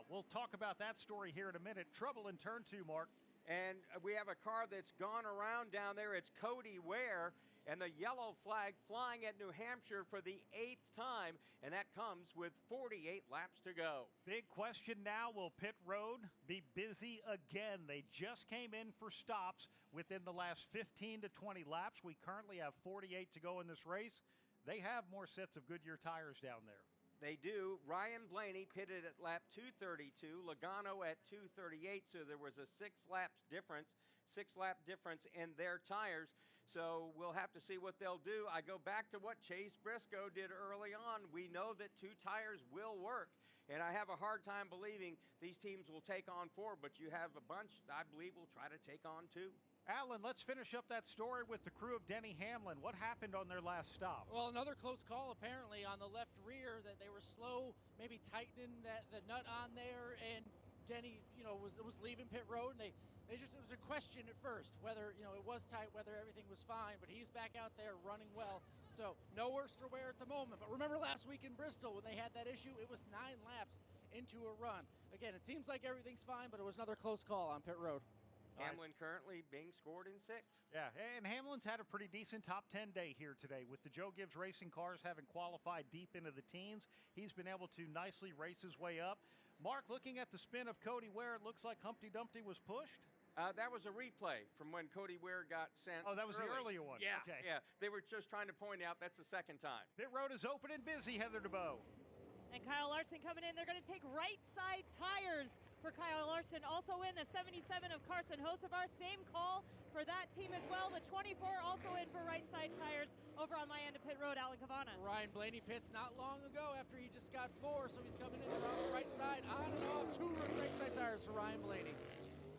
We'll talk about that story here in a minute. Trouble in turn 2, Mark.
And we have a car that's gone around down there. It's Cody Ware, and the yellow flag flying at New Hampshire for the 8th time, and that comes with 48 laps to go.
Big question now, will pit road be busy again? They just came in for stops within the last 15 to 20 laps. We currently have 48 to go in this race. They have more sets of Goodyear tires down there.
They do. Ryan Blaney pitted at lap 232, Logano at 238, so there was a 6-lap difference in their tires. So we'll have to see what they'll do. I go back to what Chase Briscoe did early on. We know that 2 tires will work, and I have a hard time believing these teams will take on 4, but you have a bunch I believe will try to take on 2.
Alan, let's finish up that story with the crew of Denny Hamlin. What happened on their last stop?
Well, another close call apparently on the left rear, that they were slow, maybe tightening the nut on there, and Denny, was leaving pit road, and it was a question at first whether, it was tight, whether everything was fine, but he's back out there running well. So no worse for wear at the moment. But remember last week in Bristol when they had that issue, it was 9 laps into a run. Again, it seems like everything's fine, but it was another close call on pit road.
Hamlin currently being scored in 6th.
Yeah, and Hamlin's had a pretty decent top 10 day here today. With the Joe Gibbs Racing cars having qualified deep into the teens, he's been able to nicely race his way up. Mark, looking at the spin of Cody Ware, it looks like Humpty Dumpty was pushed.
That was a replay from when Cody Ware got sent.
Oh, that was the
early.
earlier one.
Yeah,
Okay.
yeah. They were just trying to point out that's the second time.
Pit road is open and busy, Heather DeBow.
And Kyle Larson coming in. They're going to take right side tires for Kyle Larson. Also in the 77 of Carson Hocevar. Same call for that team as well. The 24 also in for right side tires over on my end of pit road, Alan Cavana.
Ryan Blaney pits not long ago after he just got 4, so he's coming in around the right side. On and off, 2 right side tires for Ryan Blaney.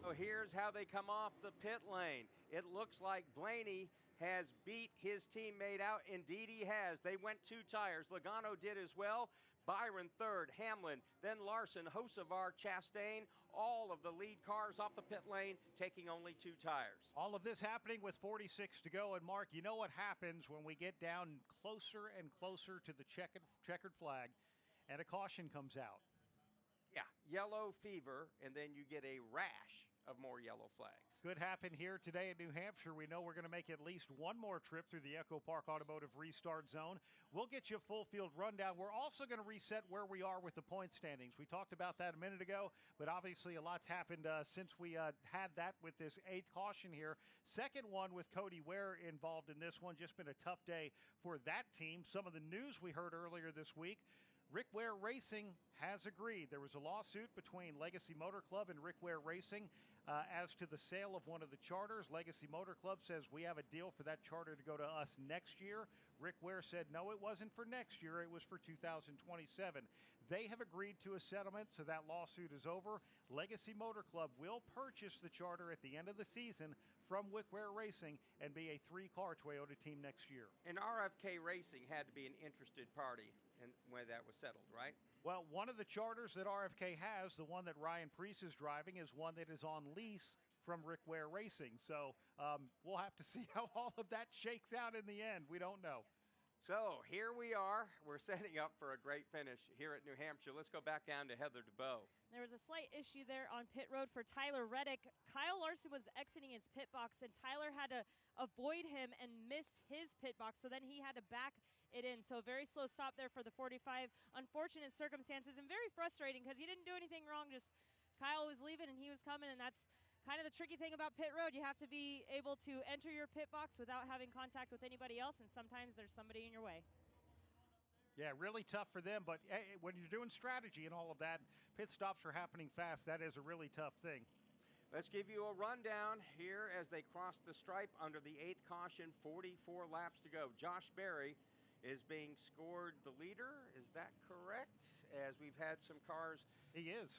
So here's how they come off the pit lane. It looks like Blaney has beat his teammate out. Indeed he has. They went 2 tires. Logano did as well. Byron third, Hamlin, then Larson, Hocevar, Chastain, all of the lead cars off the pit lane taking only 2 tires.
All of this happening with 46 to go. And Mark, you know what happens when we get down closer and closer to the checkered flag and a caution comes out.
Yeah, yellow fever, and then you get a rash of more yellow flags.
Could happen here today in New Hampshire. We know we're going to make at least one more trip through the Echo Park Automotive Restart Zone. We'll get you a full field rundown. We're also going to reset where we are with the point standings. We talked about that a minute ago, but obviously a lot's happened since we had that with this 8th caution here. Second one with Cody Ware involved in this one. Just been a tough day for that team. Some of the news we heard earlier this week. Rick Ware Racing has agreed. There was a lawsuit between Legacy Motor Club and Rick Ware Racing as to the sale of one of the charters. Legacy Motor Club says we have a deal for that charter to go to us next year. Rick Ware said no, it wasn't for next year. It was for 2027. They have agreed to a settlement, so that lawsuit is over. Legacy Motor Club will purchase the charter at the end of the season from Rick Ware Racing and be a 3-car Toyota team next year.
And RFK Racing had to be an interested party when that was settled, right?
Well, one of the charters that RFK has, the one that Ryan Preece is driving, is one that is on lease from Rick Ware Racing. So we'll have to see how all of that shakes out in the end. We don't know.
So here we are. We're setting up for a great finish here at New Hampshire. Let's go back down to Heather DeBow.
There was a slight issue there on pit road for Tyler Reddick. Kyle Larson was exiting his pit box, and Tyler had to avoid him and miss his pit box, so then he had to back it in. So a very slow stop there for the 45. Unfortunate circumstances and very frustrating because he didn't do anything wrong. Just Kyle was leaving and he was coming, and that's kind of the tricky thing about pit road. You have to be able to enter your pit box without having contact with anybody else, and sometimes there's somebody in your way.
Yeah, really tough for them, but hey, when you're doing strategy and all of that, pit stops are happening fast. That is a really tough thing.
Let's give you a rundown here as they cross the stripe under the 8th caution, 44 laps to go. Josh Berry is being scored the leader. Is that correct? As we've had some cars.
He is.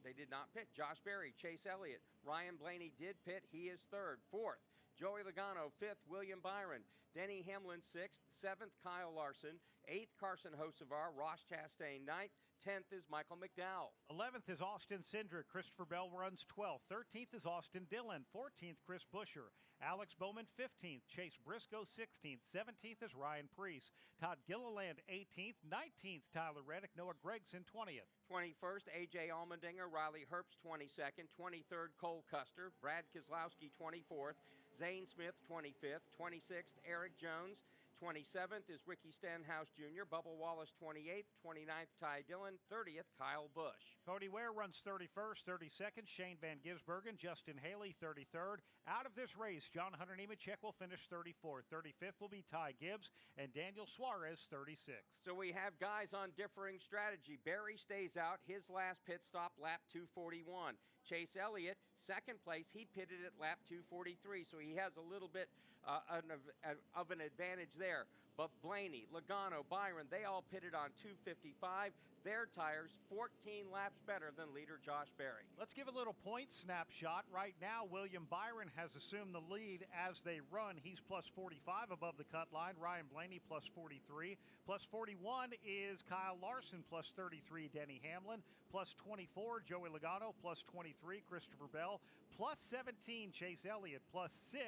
They did not pit. Josh Berry, Chase Elliott, Ryan Blaney did pit. He is 3rd. 4th, Joey Logano. 5th, William Byron. Denny Hamlin, 6th. 7th, Kyle Larson. 8th, Carson Hocevar. Ross Chastain, 9th. 10th is Michael McDowell.
11th is Austin Cindric. Christopher Bell runs 12th. 13th is Austin Dillon. 14th, Chris Buescher. Alex Bowman, 15th. Chase Briscoe, 16th. 17th is Ryan Preece. Todd Gilliland, 18th. 19th, Tyler Reddick. Noah Gregson, 20th.
21st, A.J. Allmendinger. Riley Herbst, 22nd. 23rd, Cole Custer. Brad Keselowski, 24th. Zane Smith, 25th. 26th, Eric Jones. 27th is Ricky Stenhouse Jr., Bubba Wallace 28th, 29th Ty Dillon, 30th Kyle Busch.
Cody Ware runs 31st, 32nd Shane Van Gisbergen, Justin Haley 33rd. Out of this race, John Hunter Nemechek will finish 34th. 35th will be Ty Gibbs and Daniel Suarez 36th.
So we have guys on differing strategy. Barry stays out, his last pit stop lap 241. Chase Elliott, 2nd place, he pitted at lap 243, so he has a little bit of an advantage there. But Blaney, Logano, Byron, they all pitted on 255. Their tires 14 laps better than leader Josh Berry.
Let's give a little point snapshot. Right now, William Byron has assumed the lead as they run. He's plus 45 above the cut line. Ryan Blaney plus 43. Plus 41 is Kyle Larson, plus 33 Denny Hamlin. Plus 24 Joey Logano. Plus 23 Christopher Bell. Plus 17 Chase Elliott. Plus 6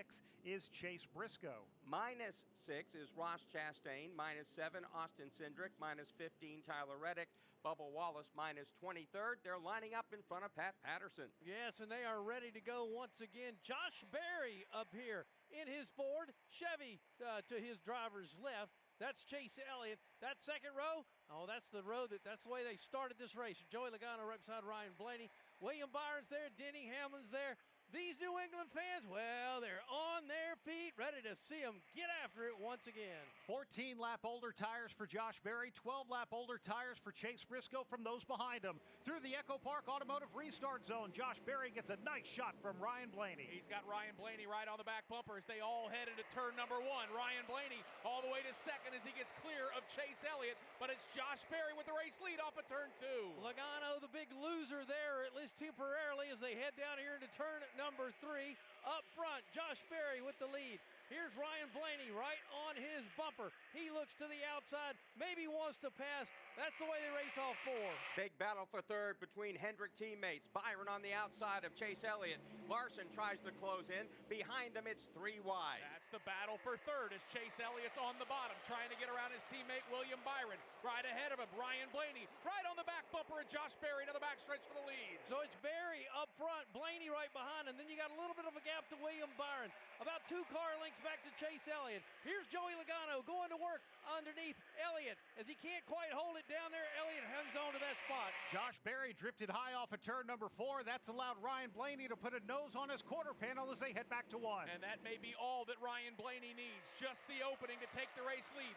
is Chase Briscoe.
Minus 6 is Ross Chastain. Minus 7 Austin Cindric. Minus 15 Tyler Reddick. Bubba Wallace minus 23rd. They're lining up in front of Pat Patterson.
Yes, and they are ready to go once again. Josh Berry up here in his Ford. Chevy to his driver's left. That's Chase Elliott. That second row, that's the row that's the way they started this race. Joey Logano right beside Ryan Blaney. William Byron's there, Denny Hamlin's there. These New England fans, well, they're on their feet, ready to see them get after it once again.
14-lap older tires for Josh Berry, 12-lap older tires for Chase Briscoe from those behind him. Through the Echo Park Automotive restart zone, Josh Berry gets a nice shot from Ryan Blaney.
He's got Ryan Blaney right on the back bumper as they all head into turn number 1. Ryan Blaney all the way to second as he gets clear of Chase Elliott, but it's Josh Berry with the race lead off of turn 2.
Logano, the big loser there, at least temporarily, as they head down here into turn number 3. Up front, Josh Berry with the lead. Here's Ryan Blaney right on his bumper. He looks to the outside, maybe wants to pass. That's the way they race all 4.
Big battle for third between Hendrick teammates. Byron on the outside of Chase Elliott. Larson tries to close in. Behind them, it's 3 wide.
That's the battle for third as Chase Elliott's on the bottom, trying to get around his teammate William Byron. Right ahead of him, Ryan Blaney, right on the back bumper, and Josh Berry to the backstretch for the lead.
So it's Berry up front, Blaney right behind, and then you got a little bit of a gap to William Byron. About 2 car lengths back to Chase Elliott. Here's Joey Logano going to work underneath Elliott. As he can't quite hold it down there, Elliott hangs on to that spot.
Josh Berry drifted high off of turn number 4. That's allowed Ryan Blaney to put a nose on his quarter panel as they head back to 1.
And that may be all that Ryan Blaney needs, just the opening to take the race lead.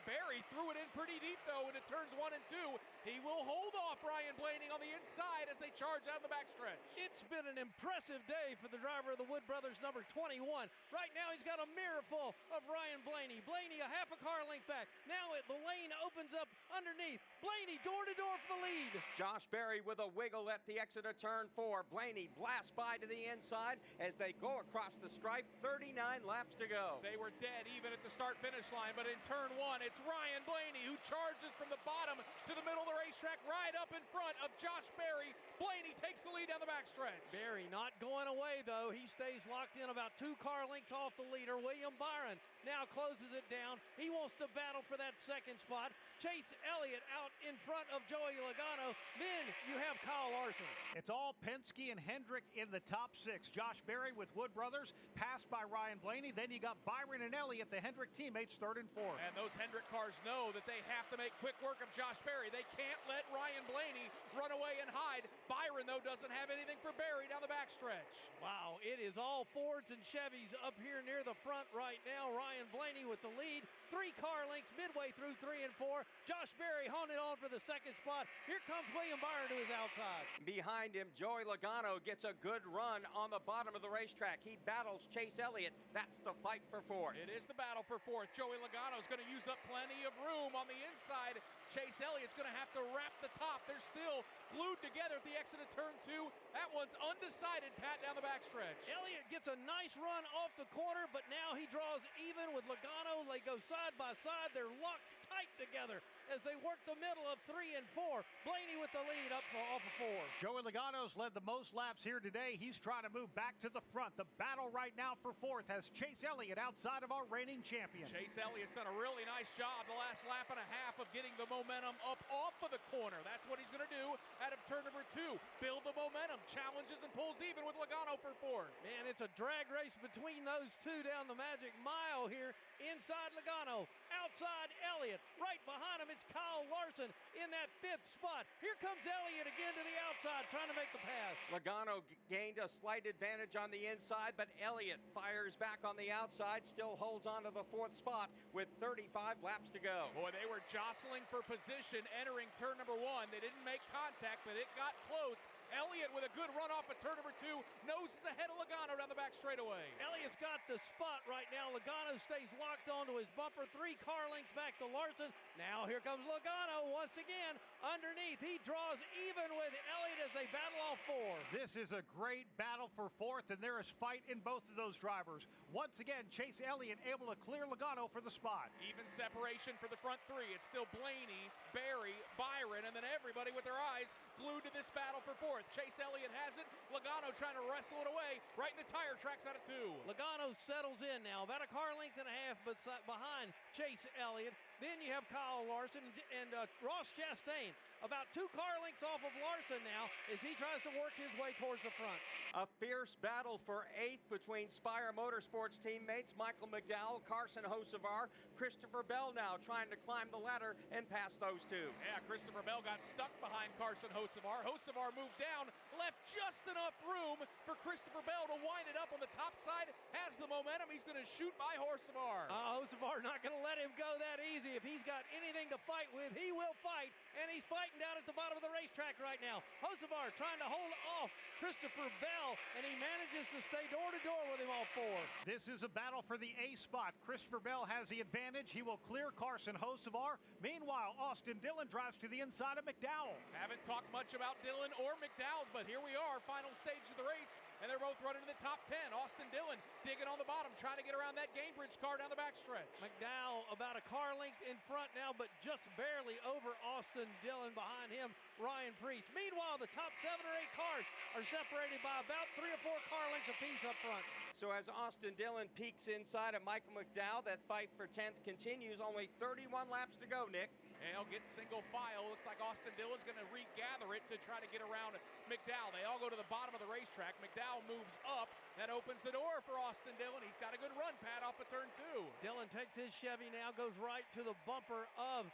Berry threw it in pretty deep, though, into turns 1 and 2. He will hold off Ryan Blaney on the inside as they charge out the backstretch.
It's been an impressive day for the driver of the Wood Brothers, number 21. Right now, he's got a mirror full of Ryan Blaney. Blaney a half a car length back. Now the lane opens up underneath. Blaney door to door for the lead.
Josh Berry with a wiggle at the exit of turn 4. Blaney blasts by to the inside as they go across the stripe. 39 laps to go.
They were dead even at the start-finish line, but in turn 1, it's Ryan Blaney who charges from the bottom to the middle of the racetrack, right up in front of Josh Berry. Blaney takes the lead down the backstretch.
Berry not going away, though. He stays locked in about 2 car lengths off the leader. William Byron now closes it down. He wants to battle for that second spot. Chase Elliott out in front of Joey Logano. Then you have Kyle Larson.
It's all Penske and Hendrick in the top 6. Josh Berry with Wood Brothers, passed by Ryan Blaney. Then you got Byron and Elliott, the Hendrick teammates, 3rd and 4th.
And those Hendrick cars know that they have to make quick work of Josh Berry. They can't let Ryan Blaney run away and hide. Byron, though, doesn't have anything for Berry down the backstretch.
Wow, it is all Fords and Chevys up here near the front right now. Ryan Blaney with the lead. 3 car lengths midway through 3 and 4. Josh Berry honing on for the second spot. Here comes William Byron to his outside.
Behind him, Joey Logano gets a good run on the bottom of the racetrack. He battles Chase Elliott. That's the fight for 4th.
It is the battle for 4th. Joey Logano is going to use up plenty of room on the inside. Chase Elliott's going to have to wrap the top. They're still glued together at the exit of turn 2. That one's undecided, Pat, down the backstretch.
Elliott gets a nice run off the corner, but now he draws even with Logano. They go side by side. They're locked tight together as they work the middle of 3 and 4. Blaney with the lead off of 4.
Joey Logano's led the most laps here today. He's trying to move back to the front. The battle right now for 4th has Chase Elliott outside of our reigning champion.
Chase Elliott's done a really nice job the last lap and a half of getting the momentum up off of the corner. That's what he's going to do out of turn number 2. Build the momentum, challenges and pulls even with Logano for 4th.
Man, it's a drag race between those 2 down the Magic Mile here. Inside Logano, outside Elliott. Right behind him, it's Kyle Larson in that 5th spot. Here comes Elliott again to the outside, trying to make the pass.
Logano gained a slight advantage on the inside, but Elliott fires back on the outside, still holds on to the 4th spot with 35 laps to go.
Boy, they were jostling for position entering turn number 1. They didn't make contact, but it got close. Elliott with a good run off at turn number 2, noses ahead of Logano down the back straightaway.
Elliott's got the spot right now. Logano stays locked onto his bumper. 3 car lengths back to Larson. Now here comes Logano once again underneath. He draws even with Elliott as they battle all 4.
This is a great battle for 4th, and there is fight in both of those drivers. Once again, Chase Elliott able to clear Logano for the spot.
Even separation for the front 3. It's still Blaney, Berry, Byron, and then everybody with their eyes glued to this battle for 4th. Chase Elliott has it. Logano trying to wrestle it away right in the tire tracks out of 2.
Logano settles in now, about a car length and a half behind Chase Elliott. Then you have Kyle Larson and Ross Chastain. About 2 car lengths off of Larson now as he tries to work his way towards the front.
A fierce battle for 8th between Spire Motorsports teammates Michael McDowell, Carson Hocevar, Christopher Bell now trying to climb the ladder and pass those two.
Yeah, Christopher Bell got stuck behind Carson Hocevar. Hocevar moved down, left just enough room for Christopher Bell to wind it up on the top side. Has the momentum. He's going to shoot by Hocevar.
Hocevar not going to let him go that easy. If he's got anything to fight with, he will fight. And he's fighting down at the bottom of the racetrack right now. Hocevar trying to hold off Christopher Bell, and he manages to stay door to door with him all 4.
This is a battle for the A spot. Christopher Bell has the advantage. He will clear Carson Hocevar. Meanwhile, Austin Dillon drives to the inside of McDowell.
Haven't talked much about Dillon or McDowell, but here we are, final stage of the race, and they're both running in the top 10. Austin Dillon digging on the bottom, trying to get around that Gainbridge car down the backstretch.
McDowell about a car length in front now, but just barely over Austin Dillon. Behind him, Ryan Preece. Meanwhile, the top 7 or 8 cars are separated by about 3 or 4 car lengths apiece up front.
So as Austin Dillon peeks inside of Michael McDowell, that fight for 10th continues. Only 31 laps to go, Nick.
And he'll get single file. Looks like Austin Dillon's going to regather it to try to get around McDowell. They all go to the bottom of the racetrack. McDowell moves up. That opens the door for Austin Dillon. He's got a good run pad off of turn 2.
Dillon takes his Chevy now, goes right to the bumper of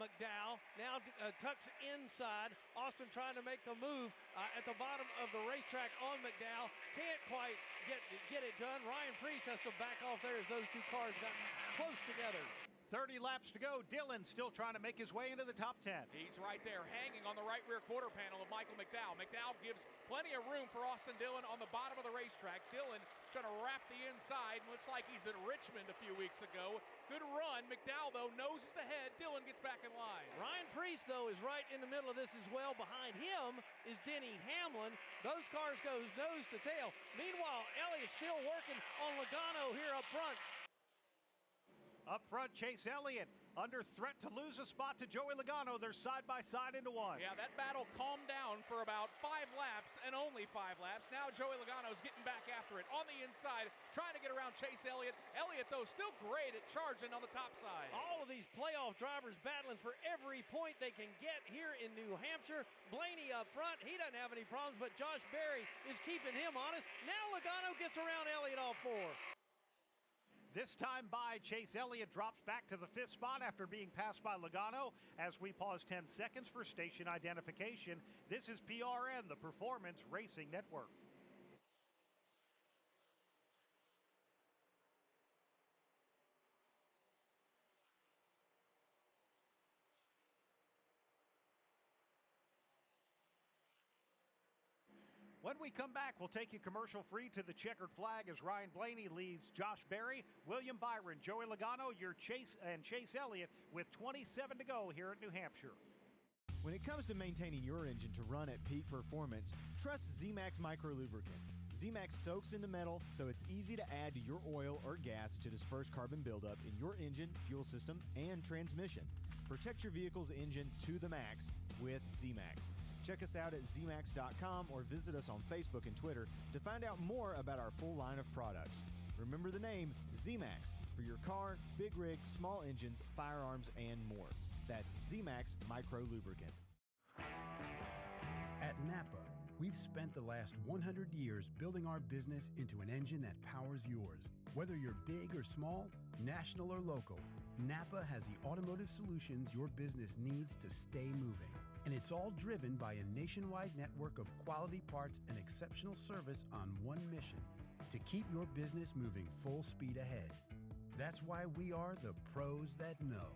McDowell. Now tucks inside. Austin trying to make the move at the bottom of the racetrack on McDowell. Can't quite get it done. Ryan Preece has to back off there as those 2 cars got close together.
30 laps to go. Dillon still trying to make his way into the top 10.
He's right there hanging on the right rear quarter panel of Michael McDowell. McDowell gives plenty of room for Austin Dillon on the bottom of the racetrack. Dillon trying to wrap the inside. Looks like he's at Richmond a few weeks ago. Good run. McDowell, though, noses ahead. Dillon gets back in line.
Ryan Preece, though, is right in the middle of this as well. Behind him is Denny Hamlin. Those cars go nose to tail. Meanwhile, Elliott's still working on Logano here up front.
Up front, Chase Elliott under threat to lose a spot to Joey Logano. They're side by side into one.
Yeah, that battle calmed down for about 5 laps and only 5 laps. Now Joey Logano's getting back after it on the inside, trying to get around Chase Elliott. Elliott, though, still great at charging on the top side.
All of these playoff drivers battling for every point they can get here in New Hampshire. Blaney up front, he doesn't have any problems, but Josh Berry is keeping him honest. Now Logano gets around Elliott all 4.
This time by Chase Elliott drops back to the 5th spot after being passed by Logano. As we pause 10 seconds for station identification, this is PRN, the Performance Racing Network. When we come back, we'll take you commercial-free to the checkered flag as Ryan Blaney leads Josh Berry, William Byron, Joey Logano, Chase Elliott with 27 to go here at New Hampshire.
When it comes to maintaining your engine to run at peak performance, trust Z-Max Micro Lubricant. Z-Max soaks into metal, so it's easy to add to your oil or gas to disperse carbon buildup in your engine, fuel system, and transmission. Protect your vehicle's engine to the max with Z-Max. Check us out at zmax.com or visit us on Facebook and Twitter to find out more about our full line of products. Remember the name Z-Max for your car, big rig, small engines, firearms, and more. That's Z-Max Micro Lubricant.
At Napa, we've spent the last 100 years building our business into an engine that powers yours. Whether you're big or small, national or local, Napa has the automotive solutions your business needs to stay moving. And it's all driven by a nationwide network of quality parts and exceptional service on one mission: to keep your business moving full speed ahead. That's why we are the pros that know.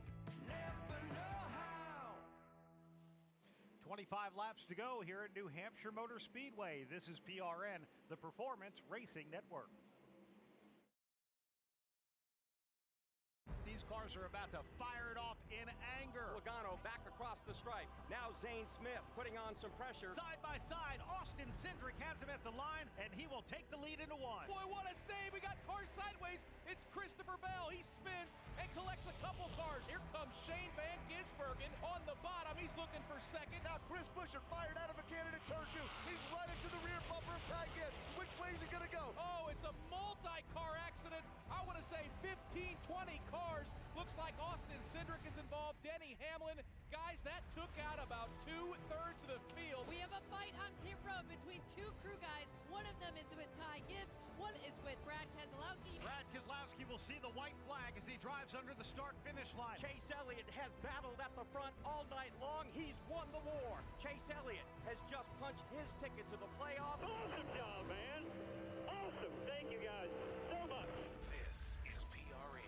25 laps to go here at New Hampshire Motor Speedway. This is PRN, the Performance Racing Network. These cars are about to fire it off in anger.
Logano back across the stripe. Now Zane Smith putting on some pressure.
Side by side, Austin Cindric has him at the line, and he will take the lead into one.
Boy, what a save. We got cars sideways. It's Christopher Bell. He spins and collects a couple cars. Here comes Shane Van Gisbergen on the bottom. He's looking for second.
Now Chris Buescher fired out of a cannon at turn 2. He's right into the rear bumper of Ty Gibbs. Which way is he going to go?
Oh, it's a multi-car accident. I want to say 15, 20 cars. Looks Looks like Austin Cindric is involved. Denny Hamlin. Guys, that took out about 2/3 of the field.
We have a fight on pit road between two crew guys. One of them is with Ty Gibbs. One is with Brad Keselowski.
Brad Keselowski will see the white flag as he drives under the start-finish line.
Chase Elliott has battled at the front all night long. He's won the war. Chase Elliott has just punched his ticket to the playoff.
Awesome job, man. Awesome. Thank you guys so much.
This is PRN.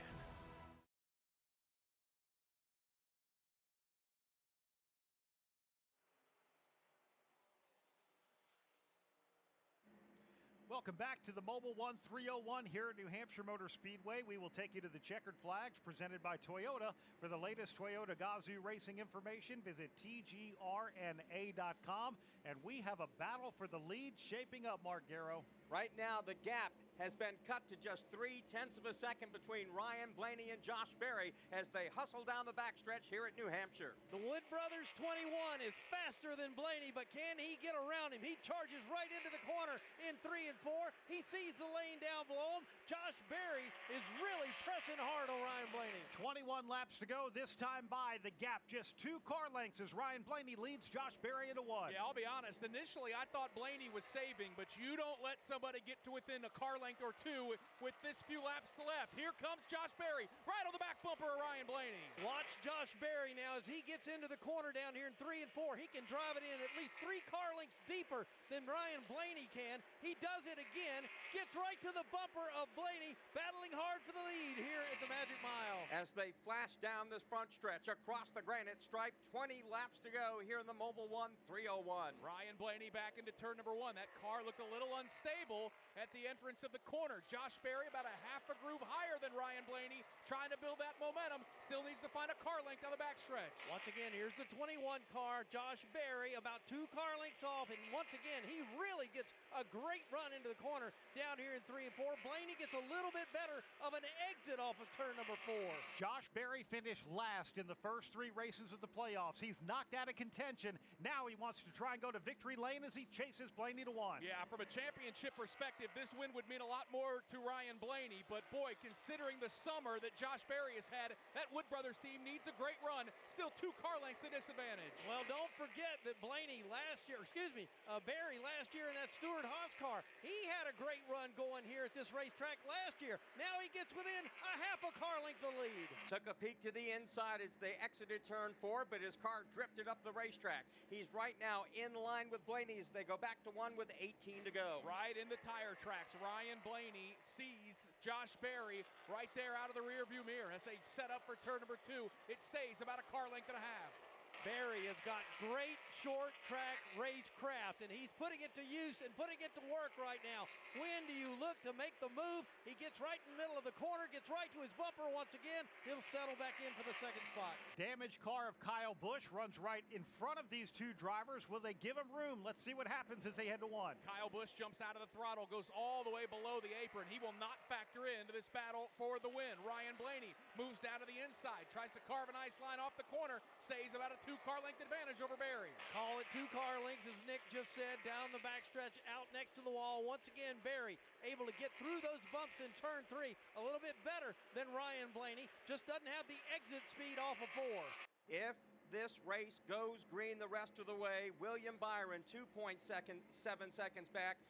Welcome back to the Mobil 1 301 here at New Hampshire Motor Speedway. We will take you to the checkered flags presented by Toyota. For the latest Toyota Gazoo racing information, visit tgrna.com. And we have a battle for the lead shaping up, Mark Garrow.
Right now, the gap has been cut to just 0.3 of a second between Ryan Blaney and Josh Berry as they hustle down the backstretch here at New Hampshire.
The Wood Brothers 21 is faster than Blaney, but can he get around him? He charges right into the corner in 3 and 4. He sees the lane down below him. Josh Berry is really pressing hard on Ryan Blaney.
21 laps to go. This time by the gap just 2 car lengths as Ryan Blaney leads Josh Berry into 1.
Yeah, I'll be honest. Initially, I thought Blaney was saving, but you don't let somebody get to within a car length or 2 with this few laps left. Here comes Josh Berry right on the back bumper of Ryan Blaney.
Watch Josh Berry now as he gets into the corner down here in 3 and 4. He can drive it in at least 3 car lengths deeper than Ryan Blaney can. He does it again, gets right to the bumper of Blaney, battling hard for the lead here at the Magic Mile.
As they flash down this front stretch across the granite stripe, 20 laps to go here in the Mobil 1 301.
Ryan Blaney back into turn number 1. That car looked a little unstable at the entrance of the corner. Josh Berry about a half a groove higher than Ryan Blaney, trying to build that momentum. Still needs to find a car length on the backstretch.
Once again, here's the 21 car. Josh Berry about 2 car lengths off, and once again, he really gets a great run into the corner down here in 3 and 4. Blaney gets a little bit better of an exit off of turn number 4.
Josh Berry finished last in the first 3 races of the playoffs. He's knocked out of contention. Now he wants to try and go to victory lane as he chases Blaney to 1.
Yeah, from a championship perspective, this win would mean a lot more to Ryan Blaney, but boy, considering the summer that Josh Berry has had, that Wood Brothers team needs a great run. Still 2 car lengths the disadvantage.
Well, don't forget that Berry last year in that Stewart Haas car, he had a great run going here at this racetrack last year. Now he gets within a half a car length of the lead.
Took a peek to the inside as they exited turn 4, but his car drifted up the racetrack. He's right now in line with Blaney as they go back to 1 with 18 to go.
Right in the tire tracks, Ryan Blaney sees Josh Berry right there out of the rearview mirror as they set up for turn number 2. It stays about a car length and a half.
Berry has got great short track racecraft, and he's putting it to use and putting it to work right now. When do you look to make the move? He gets right in the middle of the corner, gets right to his bumper once again. He'll settle back in for the second spot.
Damaged car of Kyle Busch runs right in front of these 2 drivers. Will they give him room? Let's see what happens as they head to 1.
Kyle Busch jumps out of the throttle, goes all the way below the apron. He will not factor into this battle for the win. Ryan Blaney moves down to the inside, tries to carve a nice line off the corner, stays about a 2 car length advantage over Berry.
Call it 2 car lengths, as Nick just said, down the backstretch, out next to the wall. Once again, Berry able to get through those bumps in turn 3 a little bit better than Ryan Blaney. Just doesn't have the exit speed off of 4.
If this race goes green the rest of the way, William Byron 2.7 seconds back.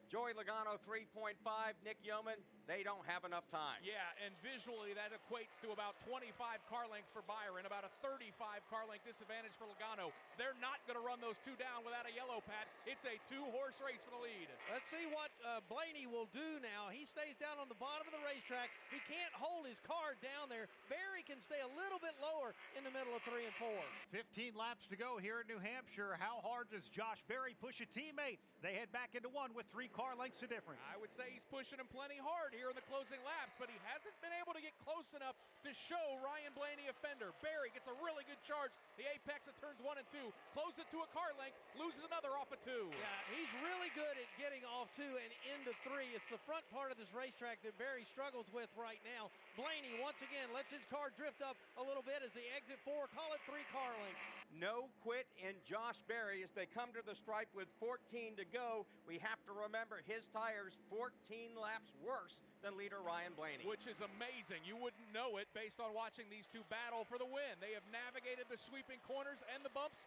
Joey Logano 3.5, Nick Yeoman, they don't have enough time.
Yeah, and visually that equates to about 25 car lengths for Byron, about a 35 car length disadvantage for Logano. They're not going to run those 2 down without a yellow pad. It's a 2-horse race for the lead.
Let's see what Blaney will do now. He stays down on the bottom of the racetrack. He can't hold his car down there. Berry can stay a little bit lower in the middle of 3 and 4.
15 laps to go here in New Hampshire. How hard does Josh Berry push a teammate? They head back into 1 with 3 car lengths of difference.
I would say he's pushing him plenty hard here in the closing laps, but he hasn't been able to get close enough to show Ryan Blaney a fender. Berry gets a really good charge. The apex of turns 1 and 2, closes it to a car length, loses another off of 2.
Yeah, he's really good at getting off 2 and into 3. It's the front part of this racetrack that Berry struggles with right now. Blaney, once again, lets his car drift up a little bit as they exit 4, call it 3 car lengths.
No quit in Josh Berry as they come to the stripe with 14 to go. We have to remember his tires 14 laps worse than leader Ryan Blaney.
Which is amazing. You wouldn't know it based on watching these two battle for the win. They have navigated the sweeping corners and the bumps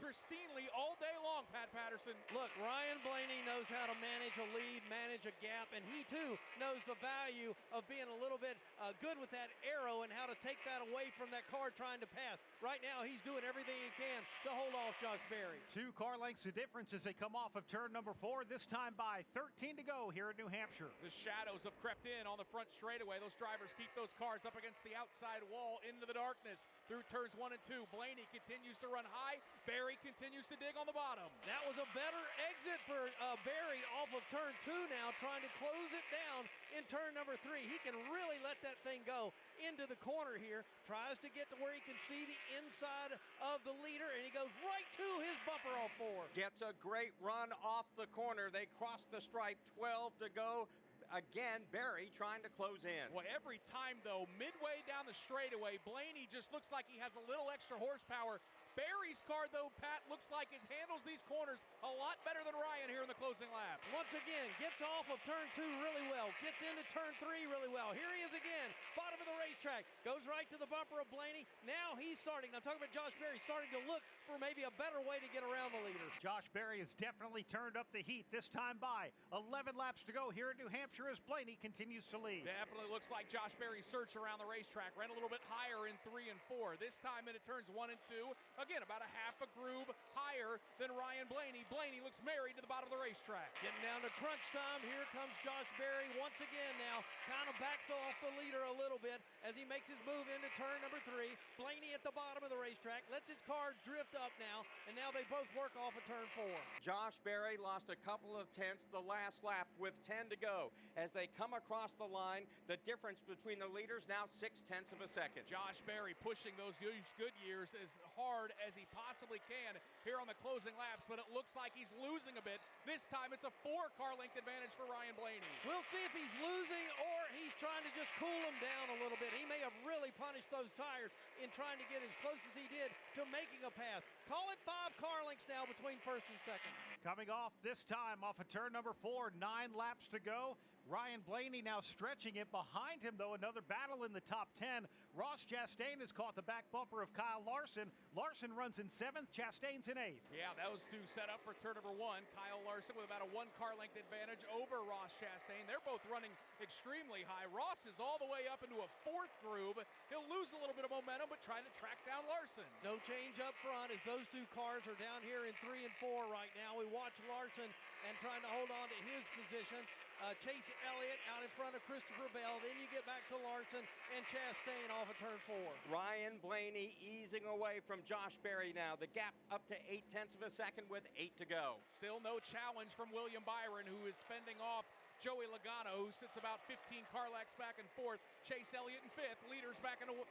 pristinely all day long, Pat Patterson.
Look, Ryan Blaney knows how to manage a lead, manage a gap, and he too knows the value of being a little bit good with that arrow and how to take that away from that car trying to pass. Right now, he's doing everything he can to hold off Josh Berry.
2 car lengths of difference as they come off of turn number 4, this time by 13 to go here in New Hampshire.
The shadows have crept in on the front straightaway. Those drivers keep those cars up against the outside wall into the darkness through turns 1 and 2. Blaney continues to run high. Berry continues to dig on the bottom.
That was a better exit for Berry off of turn 2 now, trying to close it down in turn number 3. He can really let that thing go into the corner here. Tries to get to where he can see the inside of the leader, and he goes right to his bumper off 4.
Gets a great run off the corner. They cross the stripe, 12 to go. Again, Berry trying to close in.
Well, every time, though, midway down the straightaway, Blaney just looks like he has a little extra horsepower. Berry's car, though, Pat, looks like it handles these corners a lot better than Ryan here in the closing lap.
Once again, gets off of turn 2 really well. Gets into turn 3 really well. Here he is again, bottom of the racetrack. Goes right to the bumper of Blaney. Now he's starting, I'm talking about Josh Berry, starting to look for maybe a better way to get around the leader.
Josh Berry has definitely turned up the heat, this time by 11 laps to go here in New Hampshire as Blaney continues to lead.
Definitely looks like Josh Berry's search around the racetrack ran a little bit higher in 3 and 4. This time into turns 1 and 2. Again, about a half a groove higher than Ryan Blaney. Blaney looks married to the bottom of the racetrack.
Getting down to crunch time. Here comes Josh Berry once again now. Kind of backs off the leader a little bit as he makes his move into turn number 3. Blaney at the bottom of the racetrack. Lets his car drift up now, and now they both work off of turn 4.
Josh Berry lost a couple of tenths the last lap with 10 to go. As they come across the line, the difference between the leaders now 0.6 of a second.
Josh Berry pushing those good years as hard as he possibly can here on the closing laps, but it looks like he's losing a bit. This time it's a 4-car length advantage for Ryan Blaney.
We'll see if he's losing or he's trying to just cool him down a little bit. He may have really punished those tires in trying to get as close as he did to making a pass. Call it 5 car lengths now between first and second.
Coming off this time off of turn number 4, 9 laps to go. Ryan Blaney now stretching it behind him, though. Another battle in the top 10. Ross Chastain has caught the back bumper of Kyle Larson. Larson runs in 7th, Chastain's in 8th.
Yeah, those two set up for turn number 1. Kyle Larson with about a 1-car length advantage over Ross Chastain. They're both running extremely high. Ross is all the way up into a 4th groove. He'll lose a little bit of momentum, but trying to track down Larson.
No change up front as those two cars are down here in 3 and 4 right now. We watch Larson and trying to hold on to his position. Chase Elliott out in front of Christopher Bell. Then you get back to Larson and Chastain off of turn 4.
Ryan Blaney easing away from Josh Berry now. The gap up to 0.8 of a second with 8 to go.
Still no challenge from William Byron, who is fending off Joey Logano, who sits about 15 car lengths back and forth. Chase Elliott in 5th. Leaders back into 3.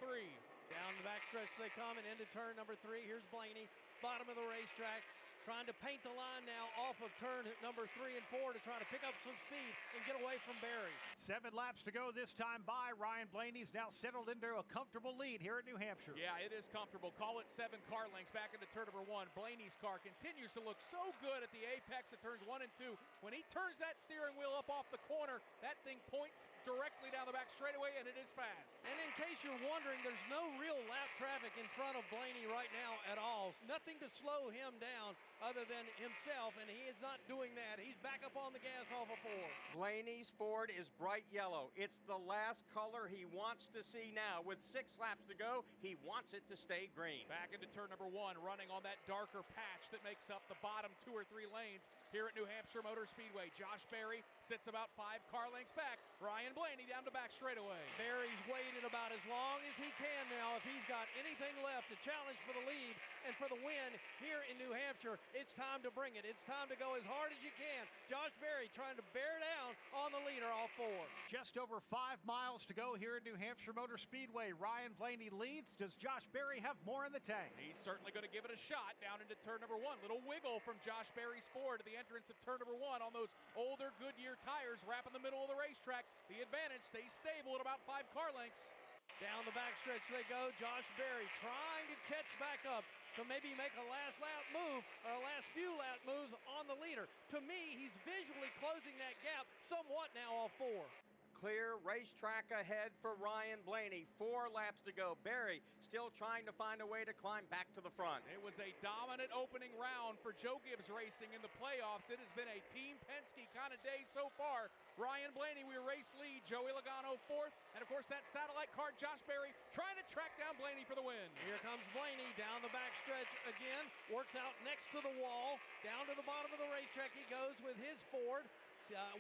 Down the backstretch they come and into turn number 3. Here's Blaney, bottom of the racetrack. Trying to paint the line now off of turn number 3 and 4 to try to pick up some speed and get away from Berry.
7 laps to go this time by. Ryan Blaney's now settled into a comfortable lead here at New Hampshire.
Yeah, it is comfortable. Call it 7 car lengths back into turn number 1. Blaney's car continues to look so good at the apex of turns 1 and 2. When he turns that steering wheel up off the corner, that thing points directly down the back straightaway, and it is fast.
And in case you're wondering, there's no real lap traffic in front of Blaney right now at all. Nothing to slow him down other than himself, and he is not doing that. He's back up on the gas off of 4.
Blaney's Ford is bright yellow. It's the last color he wants to see now. With 6 laps to go, he wants it to stay green.
Back into turn number 1, running on that darker patch that makes up the bottom 2 or 3 lanes here at New Hampshire Motor Speedway. Josh Berry sits about 5 car lengths back. Ryan Blaney down to back straightaway.
Berry's waited about as long as he can now if he's got anything left to challenge for the lead and for the win here in New Hampshire. It's time to bring it. It's time to go as hard as you can. Josh Berry trying to bear down on the leader off 4.
Just over 5 miles to go here at New Hampshire Motor Speedway. Ryan Blaney leads. Does Josh Berry have more in the tank?
He's certainly going to give it a shot down into turn number 1. Little wiggle from Josh Berry's Ford at the entrance of turn number 1 on those older Goodyear tires wrapping the middle of the racetrack. The advantage stays stable at about 5 car lengths.
Down the backstretch they go. Josh Berry trying to catch back up to maybe make a last lap move or a last few lap moves on the leader. To me, he's visually closing that gap somewhat now off 4.
clear racetrack ahead for Ryan Blaney. 4 laps to go. Barry still trying to find a way to climb back to the front.
It was a dominant opening round for Joe Gibbs Racing in the playoffs. It has been a Team Penske kind of day so far. Ryan Blaney, we race lead. Joey Logano 4th. And, of course, that satellite car, Josh Berry, trying to track down Blaney for the win.
Here comes Blaney down the backstretch again. Works out next to the wall. Down to the bottom of the racetrack he goes with his Ford.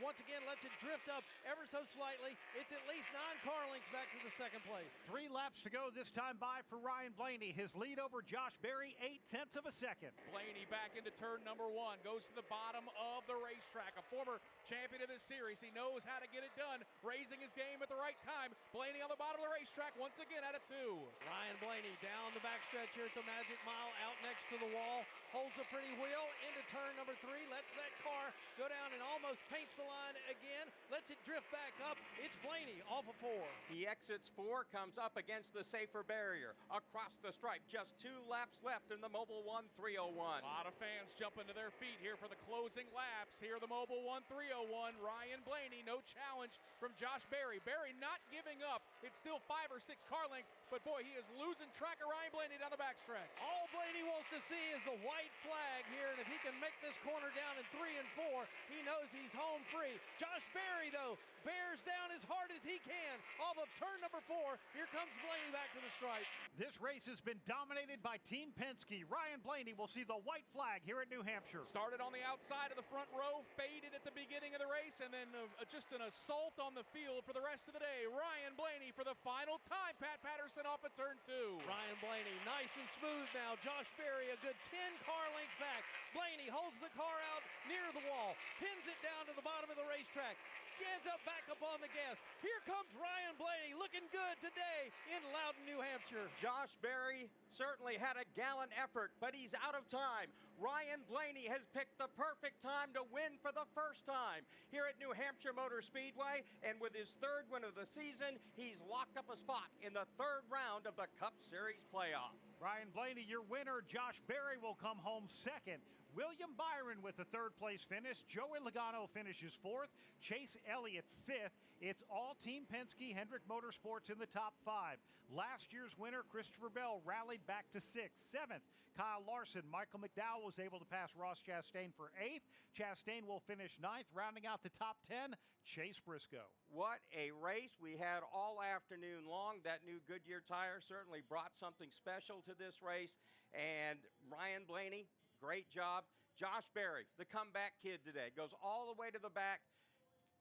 Once again, lets it drift up ever so slightly. It's at least 9 car lengths back to the second place.
3 laps to go this time by for Ryan Blaney. His lead over Josh Berry, 0.8 of a second.
Blaney back into turn number 1. Goes to the bottom of the racetrack. A former champion of this series. He knows how to get it done. Raising his game at the right time. Blaney on the bottom of the racetrack once again at a 2.
Ryan Blaney down the backstretch here at the Magic Mile. Out next to the wall. Holds a pretty wheel into turn number 3. Lets that car go down and almost paints the line again. Lets it drift back up. It's Blaney off of 4.
He exits 4, comes up against the safer barrier. Across the stripe, just 2 laps left in the Mobil 1 301.
A lot of fans jumping to their feet here for the closing laps. Here the Mobil 1 301. Ryan Blaney, no challenge from Josh Berry. Berry not giving up. It's still 5 or 6 car lengths, but boy, he is losing track of Ryan Blaney down the backstretch.
All Blaney wants to see is the white flag here, and if he can make this corner down in 3 and 4, he knows he's home free. Josh Berry, though, bears down as hard as he can off of turn number 4. Here comes Blaney back to the stripe.
This race has been dominated by Team Penske. Ryan Blaney will see the white flag here at New Hampshire.
Started on the outside of the front row, faded at the beginning of the race, and then just an assault on the field for the rest of the day. Ryan Blaney for the final time. Pat Patterson off at turn 2.
Ryan Blaney nice and smooth now. Josh Berry a good 10 car lengths back. Blaney holds the car out near the wall, pins it down to the bottom of the racetrack, ends up back up on the gas. Here comes Ryan Blaney looking good today in Loudon, New Hampshire.
Josh Berry certainly had a gallant effort, but he's out of time. Ryan Blaney has picked the perfect time to win for the first time here at New Hampshire Motor Speedway, and with his 3rd win of the season, he's locked up a spot in the 3rd round of the Cup Series playoff.
Ryan Blaney, your winner. Josh Berry will come home 2nd. William Byron with the 3rd place finish. Joey Logano finishes 4th. Chase Elliott 5th. It's all Team Penske, Hendrick Motorsports in the top 5. Last year's winner, Christopher Bell, rallied back to 6th. 7th, Kyle Larson. Michael McDowell was able to pass Ross Chastain for 8th. Chastain will finish 9th. Rounding out the top 10, Chase Briscoe.
What a race we had all afternoon long. That new Goodyear tire certainly brought something special to this race. And Ryan Blaney, great job. Josh Berry, the comeback kid today, goes all the way to the back.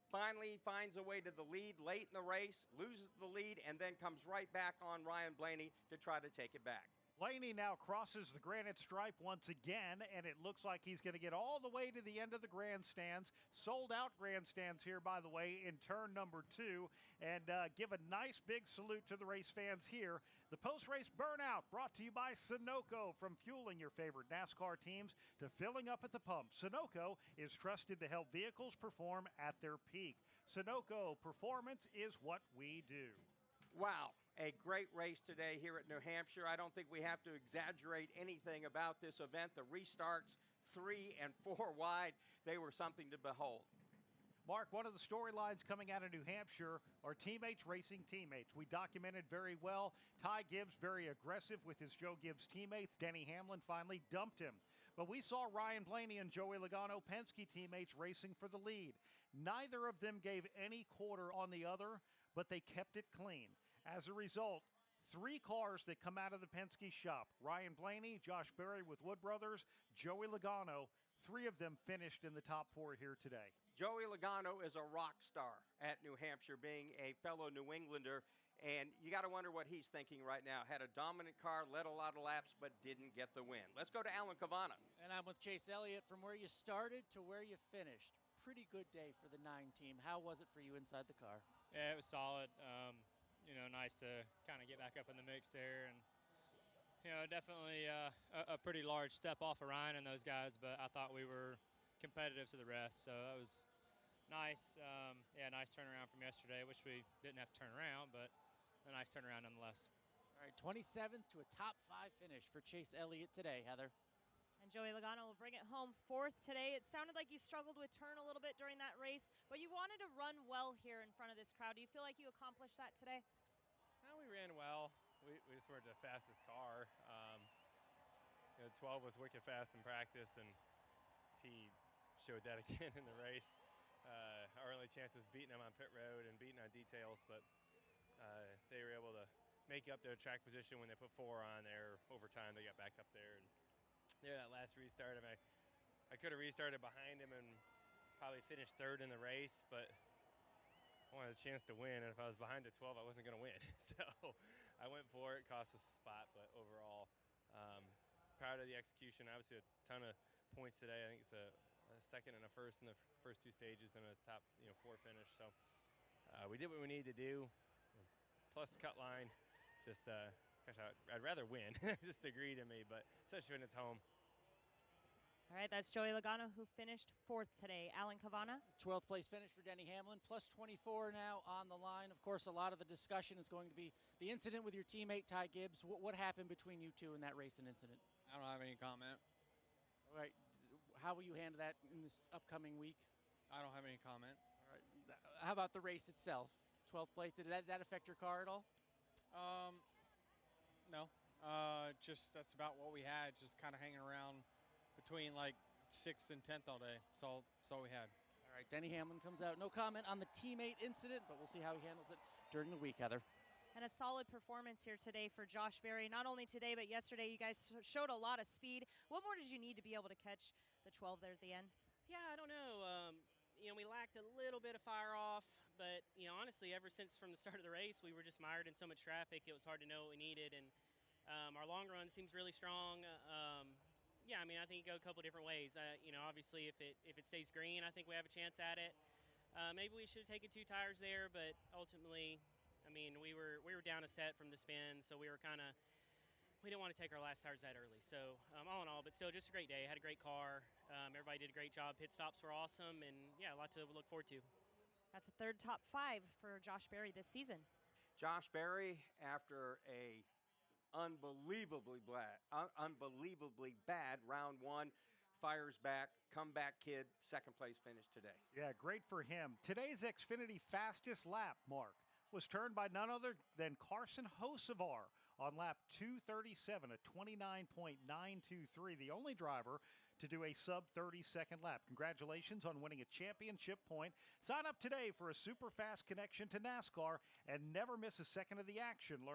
Finally finds a way to the lead late in the race, loses the lead, and then comes right back on Ryan Blaney to try to take it back.
Blaney now crosses the granite stripe once again, and it looks like he's going to get all the way to the end of the grandstands. Sold out grandstands here, by the way, in turn number 2, and give a nice big salute to the race fans here. The post-race burnout brought to you by Sunoco, from fueling your favorite NASCAR teams to filling up at the pump. Sunoco is trusted to help vehicles perform at their peak. Sunoco, performance is what we do.
Wow, a great race today here at New Hampshire. I don't think we have to exaggerate anything about this event. The restarts 3 and 4 wide, they were something to behold.
Mark, one of the storylines coming out of New Hampshire are teammates racing teammates. We documented very well. Ty Gibbs very aggressive with his Joe Gibbs teammates. Denny Hamlin finally dumped him. But we saw Ryan Blaney and Joey Logano Penske teammates racing for the lead. Neither of them gave any quarter on the other, but they kept it clean. As a result, 3 cars that come out of the Penske shop. Ryan Blaney, Josh Berry with Wood Brothers, Joey Logano, 3 of them finished in the top 4 here today.
Joey Logano is a rock star at New Hampshire, being a fellow New Englander, and you got to wonder what he's thinking right now. Had a dominant car, led a lot of laps, but didn't get the win. Let's go to Alan Cavana.
And I'm with Chase Elliott. From where you started to where you finished, pretty good day for the 9 team. How was it for you inside the car?
Yeah, it was solid. Nice to kind of get back up in the mix there, and definitely a pretty large step off of Ryan and those guys, but I thought we were competitive to the rest, so that was nice. Nice turnaround from yesterday, which we didn't have to turn around, but a nice turnaround nonetheless.
All right, 27th to a top 5 finish for Chase Elliott today, Heather.
And And Joey Logano will bring it home fourth today. It sounded like you struggled with turn a little bit during that race, but you wanted to run well here in front of this crowd. Do you feel like you accomplished that today?
No, we ran well. We just weren't the fastest car. 12 was wicked fast in practice, and he showed that again in the race. Our only chance was beating him on pit road and beating on details, but they were able to make up their track position when they put 4 on there. Over time, they got back up there. And that last restart, I could have restarted behind him and probably finished third in the race, but I wanted a chance to win, and if I was behind at 12, I wasn't going to win. So I went for it, cost us a spot, but overall, proud of the execution. Obviously, a ton of points today. I think it's a second and a first in the first 2 stages and a top 4 finish. So we did what we needed to do, plus the cut line. Just, gosh, I'd rather win. Just agree to me, but especially when it's home.
All right, that's Joey Logano, who finished fourth today. Alan Cavana.
12th place finish for Denny Hamlin, plus 24 now on the line. Of course, a lot of the discussion is going to be the incident with your teammate, Ty Gibbs. What happened between you two in that race and incident?
I don't have any comment.
All right, how will you handle that in this upcoming week?
I don't have any comment.
All right, how about the race itself? 12th place, did that affect your car at all?
No. Just that's about what we had, just kind of hanging around between like 6th and 10th all day. That's all we had.
All right, Denny Hamlin comes out. No comment on the teammate incident, but we'll see how he handles it during the week, Heather.
And a solid performance here today for Josh Berry. Not only today, but yesterday, you guys showed a lot of speed. What more did you need to be able to catch the 12 there at the end?
Yeah, I don't know. We lacked a little bit of fire off, but, honestly, ever since from the start of the race, we were just mired in so much traffic, it was hard to know what we needed. And our long run seems really strong. I think it go a couple different ways. Obviously, if it stays green, I think we have a chance at it. Maybe we should have taken 2 tires there, but ultimately, we were down a set from the spin, so we didn't want to take our last tires that early. So all in all, but still, just a great day. Had a great car. Everybody did a great job. Pit stops were awesome, and a lot to look forward to.
That's the third top 5 for Josh Berry this season.
Josh Berry, after a unbelievably bad round 1, fires back, comeback kid, second place finish today.
Yeah, great for him. Today's Xfinity fastest lap, Mark, was turned by none other than Carson Hocevar on lap 237, a 29.923, the only driver to do a sub-30-second lap. Congratulations on winning a championship point. Sign up today for a super fast connection to NASCAR and never miss a second of the action. Learn